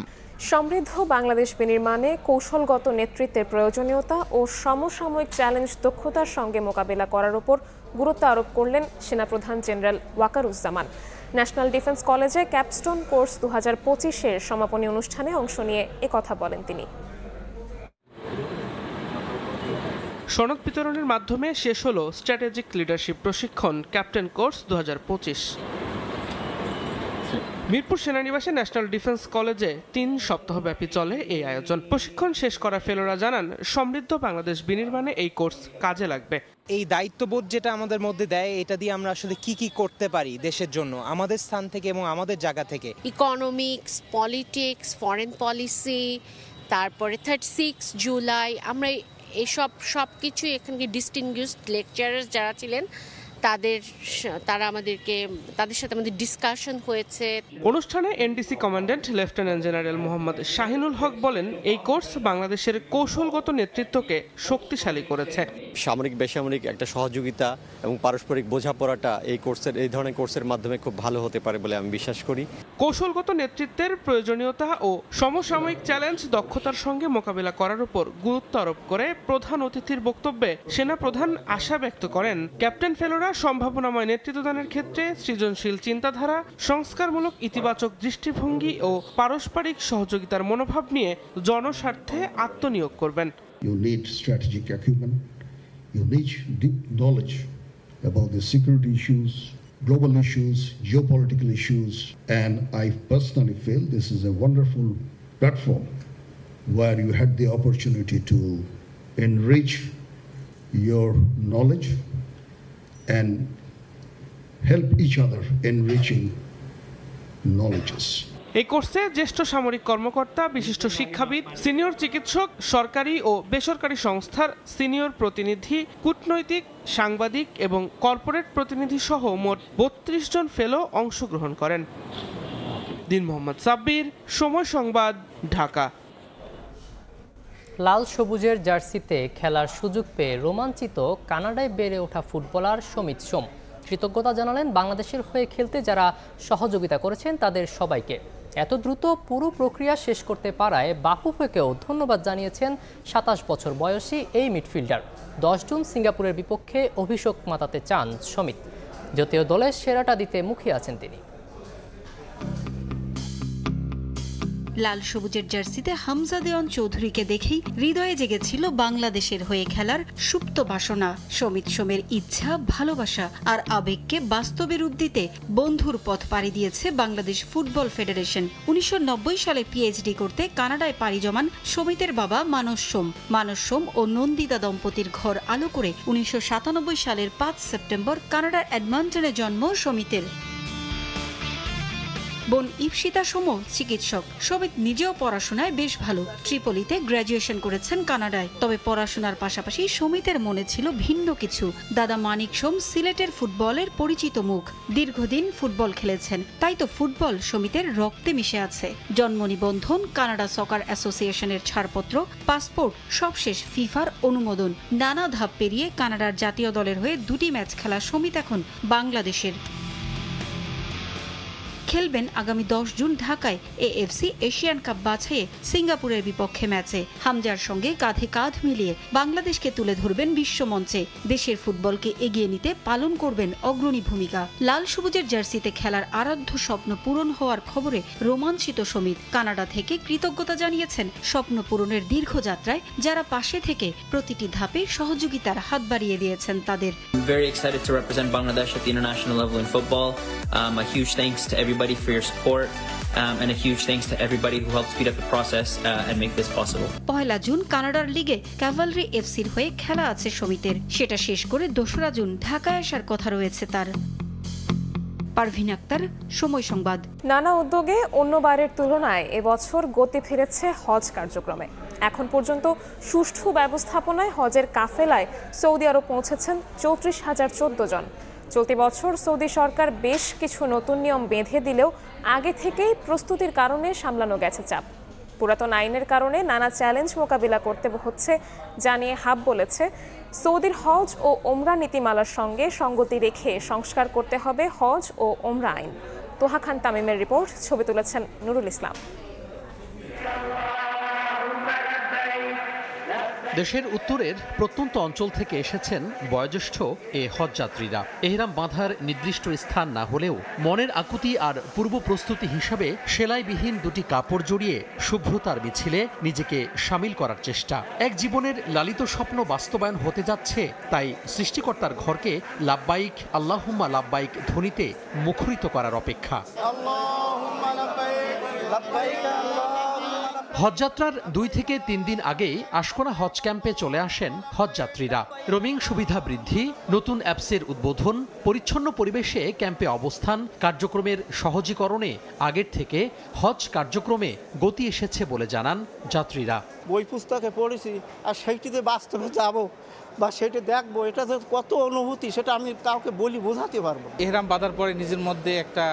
সমৃদ্ধ বাংলাদেশ বিনির্মাণে কৌশলগত নেতৃত্বের প্রয়োজনীয়তা ও সমসাময়িক চ্যালেঞ্জ দক্ষতার সঙ্গে মোকাবিলা করার উপর গুরুত্ব আরোপ করলেন সেনাপ্রধান জেনারেল ওয়াকারুজ্জামান। ন্যাশনাল ডিফেন্স কলেজে ক্যাপস্টোন কোর্স 2025-এর সমাপনী অনুষ্ঠানে অংশ নিয়ে একথা বলেন তিনি। সনদ বিতরণের মাধ্যমে শেষ হলো স্ট্র্যাটেজিক লিডারশিপ প্রশিক্ষণ ক্যাপ্টেন কোর্স 2025। মিরপুর সেনানিবাসে ন্যাশনাল ডিফেন্স কলেজে 3 সপ্তাহব্যাপী চলে এই আয়োজন। প্রশিক্ষণ শেষ করা ফেলোরা জানান, সমৃদ্ধ বাংলাদেশ বিনির্মাণে এই কোর্স কাজে লাগবে। এই দায়িত্ববোধ যেটা আমাদের মধ্যে দেয়, এটা দিয়ে আমরা আসলে কি করতে পারি দেশের জন্য, আমাদের স্থান থেকে এবং আমাদের জায়গা থেকে। ইকোনমিক্স, পলিটিক্স, ফরেন পলিসি, তারপরে 36 জুলাই, আমরা এসব সব কিছু এখানে ডিস্টিংগুইশড লেকচারার যারা ছিলেন তারা তাদের সাথে আমাদের ডিসকাশন হয়েছে। অনুষ্ঠানে NDC commandant lieutenant general Mohammad Shahinul Haque বলেন, এই কোর্স বাংলাদেশের কৌশলগত নেতৃত্বকে শক্তিশালী করেছে। সামরিক বেসামরিক একটা সহযোগিতা এবং পারস্পরিক বোঝাপড়াটা এই ধরনের কোর্সের মাধ্যমে খুব ভালো হতে পারে বলে আমি বিশ্বাস করি। কৌশলগত নেতৃত্বের প্রয়োজনীয়তা ও সমসাময়িক চ্যালেঞ্জ দক্ষতার সঙ্গে মোকাবিলা করার উপর গুরুত্ব আরোপ করে প্রধান অতিথির বক্তব্যে সেনাপ্রধান আশা ব্যক্ত করেন, ক্যাপ্টেন ফেলোরা সম্ভাবনাময় নেতৃত্বদানের ক্ষেত্রে সৃজনশীল চিন্তাধারা, সংস্কারমূলক ইতিবাচক দৃষ্টিভঙ্গি ও পারস্পরিক সহযোগিতার মনোভাব নিয়ে জনস্বার্থে আত্মনিয়োগ করবেন। You need strategic acumen, you need deep knowledge about the security issues, global issues, geopolitical issues, and I personally feel this is a wonderful platform where you had the opportunity to enrich your knowledge and help each other enriching knowledges. এই কোর্সে জ্যেষ্ঠ সামরিক কর্মকর্তা, বিশিষ্ট শিক্ষাবিদ, senior চিকিৎসক, সরকারি ও বেসরকারি সংস্থার সিনিয়র প্রতিনিধি, কূটনৈতিক, সাংবাদিক এবং কর্পোরেট প্রতিনিধি সহ মোট ৩২ জন ফেলো অংশগ্রহণ করেন। দিন মোহাম্মদ সাব্বির, সময় সংবাদ, ঢাকা। লাল সবুজের জার্সিতে খেলার সুযোগ পেয়ে রোমাঞ্চিত কানাডায় বেড়ে ওঠা ফুটবলার সমিত সোম। কৃতজ্ঞতা জানালেন বাংলাদেশের হয়ে খেলতে যারা সহযোগিতা করেছেন তাদের সবাইকে। এত দ্রুত পুরো প্রক্রিয়া শেষ করতে পারায় বাফুফেকেও ধন্যবাদ জানিয়েছেন ২৭ বছর বয়সী এই মিডফিল্ডার। ১০ জুন সিঙ্গাপুরের বিপক্ষে অভিষেক মাতাতে চান সমিত। জাতীয় দলের সেরাটা দিতে মুখিয়ে আছেন তিনি। লাল সবুজের জার্সিতে হামজা দেওয়ান চৌধুরীকে দেখেই হৃদয়ে জেগেছিল বাংলাদেশের হয়ে খেলার সুপ্ত বাসনা। সমিত সোমের ইচ্ছা, ভালোবাসা আর আবেগকে বাস্তবে রূপ দিতে বন্ধুর পথ পাড়ি দিয়েছে বাংলাদেশ ফুটবল ফেডারেশন। ১৯৯০ সালে পিএইচডি করতে কানাডায় পাড়ি জমান সমিতের বাবা মানস সোম ও নন্দিতা দম্পতির ঘর আলো করে ১৯৯৭ সালের ৫ সেপ্টেম্বর কানাডার এডমন্টনে জন্ম সমিতের। বোন ইপসিতা সোমও চিকিৎসক। সমিত নিজেও পড়াশোনায় বেশ ভালো, ট্রিপলিতে গ্র্যাজুয়েশন করেছেন কানাডায়। তবে পড়াশোনার পাশাপাশি সমিতের মনে ছিল ভিন্ন কিছু। দাদা মানিক সোম সিলেটের ফুটবলের পরিচিত মুখ, দীর্ঘদিন ফুটবল খেলেছেন, তাই তো ফুটবল সমিতের রক্তে মিশে আছে। জন্ম নিবন্ধন, কানাডা সকার অ্যাসোসিয়েশনের ছাড়পত্র, পাসপোর্ট সবশেষ ফিফার অনুমোদন, নানা ধাপ পেরিয়ে কানাডার জাতীয় দলের হয়ে 2টি ম্যাচ খেলা সমিত এখন বাংলাদেশের। খেলবেন আগামী 10 জুন ঢাকায় এএফসি এশিয়ান কাপ বাছাইয়ে সিঙ্গাপুরের বিপক্ষে ম্যাচে। হামজার সঙ্গে কাঁধে কাঁধ মিলিয়ে বাংলাদেশকে তুলে ধরবেন বিশ্বমঞ্চে। দেশের ফুটবলকে এগিয়ে নিতে পালন করবেন অগ্রণী ভূমিকা। লাল সবুজের জার্সিতে খেলার আরাধ্য স্বপ্ন পূরণ হওয়ার খবরে রোমাঞ্চিত সমিত। কানাডা থেকে কৃতজ্ঞতা জানিয়েছেন স্বপ্ন পূরণের দীর্ঘযাত্রায় যারা পাশে থেকে প্রতিটি ধাপে সহযোগিতার হাত বাড়িয়ে দিয়েছেন তাদের। Very excited to represent Bangladesh at the international level in football. A huge thanks to everybody for your support and a huge thanks to everybody who helped speed up the process and make this possible. 1 June কানাডার লিগে Cavalry এফসির হয়ে খেলা আছে সমিতের। সেটা শেষ করে 2রা June ঢাকায় আসার কথা রয়েছে তার। পারভিন আক্তার, সময় সংবাদ। নানা উদ্যোগে অন্যবারের তুলনায় এবছর গতি ফিরেছে হজ কার্যক্রমে। এখন পর্যন্ত সুষ্ঠু ব্যবস্থাপনায় হজের কাফেলায় সৌদি আরব পৌঁছেছেন 34,014 জন। চলতি বছর সৌদি সরকার বেশ কিছু নতুন নিয়ম বেঁধে দিলেও আগে থেকেই প্রস্তুতির কারণে সামলানো গেছে চাপ। পুরাতন আইনের কারণে নানা চ্যালেঞ্জ মোকাবিলা করতে হচ্ছে জানিয়ে হাব বলেছে, সৌদির হজ ও ওমরা নীতিমালার সঙ্গে সঙ্গতি রেখে সংস্কার করতে হবে হজ ও ওমরা আইন। তোহা খান তামিমের রিপোর্ট, ছবি তুলেছেন নুরুল ইসলাম। দেশের উত্তরের প্রত্যন্ত অঞ্চল থেকে এসেছেন বয়োজ্যেষ্ঠ এ হজযাত্রীরা। এহরাম বাঁধার নির্দিষ্ট স্থান না হলেও মনের আকুতি আর পূর্ব প্রস্তুতি হিসাবে সেলাইবিহীন 2টি কাপড় জড়িয়ে শুভ্রতার মিছিলে নিজেকে সামিল করার চেষ্টা। এক জীবনের লালিত স্বপ্ন বাস্তবায়ন হতে যাচ্ছে, তাই সৃষ্টিকর্তার ঘরকে লাব্বাইক আল্লাহুম্মা লাব্বাইক ধ্বনিতে মুখরিত করার অপেক্ষা। হজযাত্রার 2 থেকে 3 দিন আগেই আশকোনা হজ ক্যাম্পে চলে আসেন হজযাত্রীরা। রোমিং সুবিধা বৃদ্ধি, নতুন অ্যাপসের উদ্বোধন, পরিচ্ছন্ন পরিবেশে ক্যাম্পে অবস্থান, কার্যক্রমের সহজীকরণে আগের থেকে হজ কার্যক্রমে গতি এসেছে বলে জানান যাত্রীরা। বই পুস্তকে পড়েছি আর সেইটিতে বাস্তবে যাব বা সেটা দেখবো, এটা তো কত অনুভূতি সেটা আমি কাউকে বোঝাতে পারবো। ইহরাম বাঁধার পরে নিজের মধ্যে একটা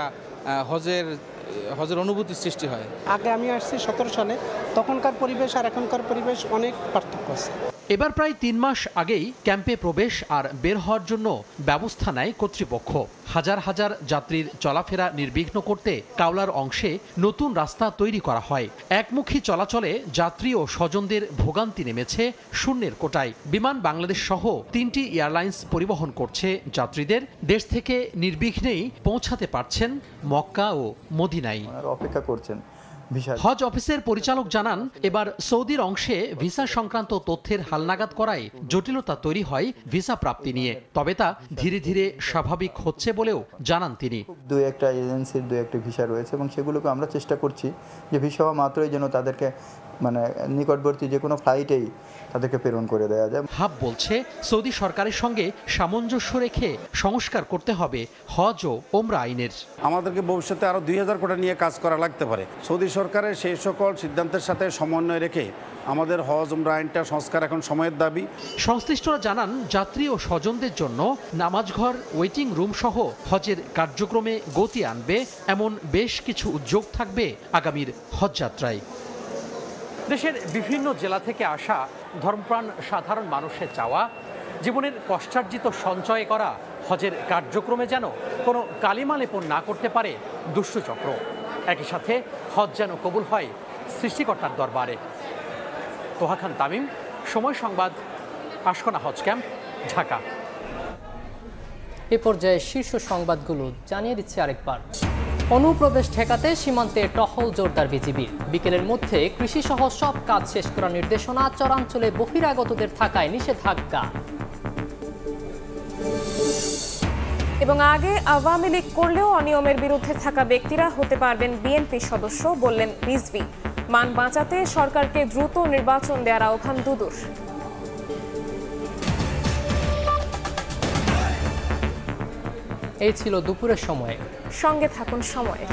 হজের অনুভূতি সৃষ্টি হয়। আগে আমি আসছি 17 সালে, তখনকার পরিবেশ আর এখনকার পরিবেশ অনেক পার্থক্য আছে। এবার প্রায় 3 মাস আগেই ক্যাম্পে প্রবেশ আর বের হওয়ার জন্য ব্যবস্থা নেয় কর্তৃপক্ষ। হাজার হাজার যাত্রীর চলাফেরা নির্বিঘ্ন করতে কাওলার অংশে নতুন রাস্তা তৈরি করা হয়। একমুখী চলাচলে যাত্রী ও স্বজনদের ভোগান্তি নেমেছে শূন্যের কোটায়। বিমান বাংলাদেশ সহ 3টি এয়ারলাইন্স পরিবহন করছে যাত্রীদের। দেশ থেকে নির্বিঘ্নেই পৌঁছাতে পারছেন মক্কা ও মদিনায়। অপেক্ষা করছেন। হজ অফিসের পরিচালক জানান, এবার সৌদির অংশে ভিসা সংক্রান্ত তথ্যের হালনাগাদ করায় জটিলতা তৈরি হয় ভিসা প্রাপ্তি নিয়ে। তবে তা ধীরে ধীরে স্বাভাবিক হচ্ছে বলেও জানান তিনি। 2-1টা এজেন্সির 2-1টি ভিসা রয়েছে এবং সেগুলোকে আমরা চেষ্টা করছি যে ভিসা হওয়া মাত্রই যেন তাদেরকে নিকটবর্তী যে কোনো ফ্লাইটেই তাদেরকে প্রেরণ করে দেওয়া যায়। হাব বলছে, সৌদি সরকারের সঙ্গে সামঞ্জস্য রেখে সংস্কার করতে হবে হজ ও ওমরা আইনের। আমাদেরকে ভবিষ্যতে আরও 2000 কোটি নিয়ে কাজ করা লাগতে পারে। সৌদি সরকারের সেই সকল সিদ্ধান্তের সাথে সমন্বয় রেখে আমাদের হজ ওমরা আইনটা সংস্কার এখন সময়ের দাবি। সংশ্লিষ্টরা জানান, যাত্রী ও স্বজনদের জন্য নামাজঘর, ওয়েটিং রুম সহ হজের কার্যক্রমে গতি আনবে এমন বেশ কিছু উদ্যোগ থাকবে আগামীর হজযাত্রায়। দেশের বিভিন্ন জেলা থেকে আসা ধর্মপ্রাণ সাধারণ মানুষের চাওয়া, জীবনের কষ্টার্জিত সঞ্চয় করা হজের কার্যক্রমে যেন কোনো কালিমা লেপন না করতে পারে দুষ্টচক্র। একই সাথে হজ যেন কবুল হয় সৃষ্টিকর্তার দরবারে। তোহা খান তামিম, সময় সংবাদ, আশকোনা হজ ক্যাম্প, ঢাকা। এ পর্যায়ে শীর্ষ সংবাদগুলো জানিয়ে দিচ্ছে আরেকবার। অনুপ্রবেশ ঠেকাতে সীমান্তে টহল জোরদার বিজিবির। বিকেলের মধ্যে কৃষি সহ সব কাজ শেষ করার নির্দেশনা। চরাঞ্চলে বহিরাগতদের থাকায় নিষেধাজ্ঞা। এবং আগে আওয়ামী লীগ করলেও অনিয়মের বিরুদ্ধে থাকা ব্যক্তিরা হতে পারবেন বিএনপি সদস্য, বললেন রিজভী। মান বাঁচাতে সরকারকে দ্রুত নির্বাচন দেওয়ার আহ্বান দুদুর। এই ছিল দুপুরের সময়ে। সঙ্গে থাকুন সময়ে।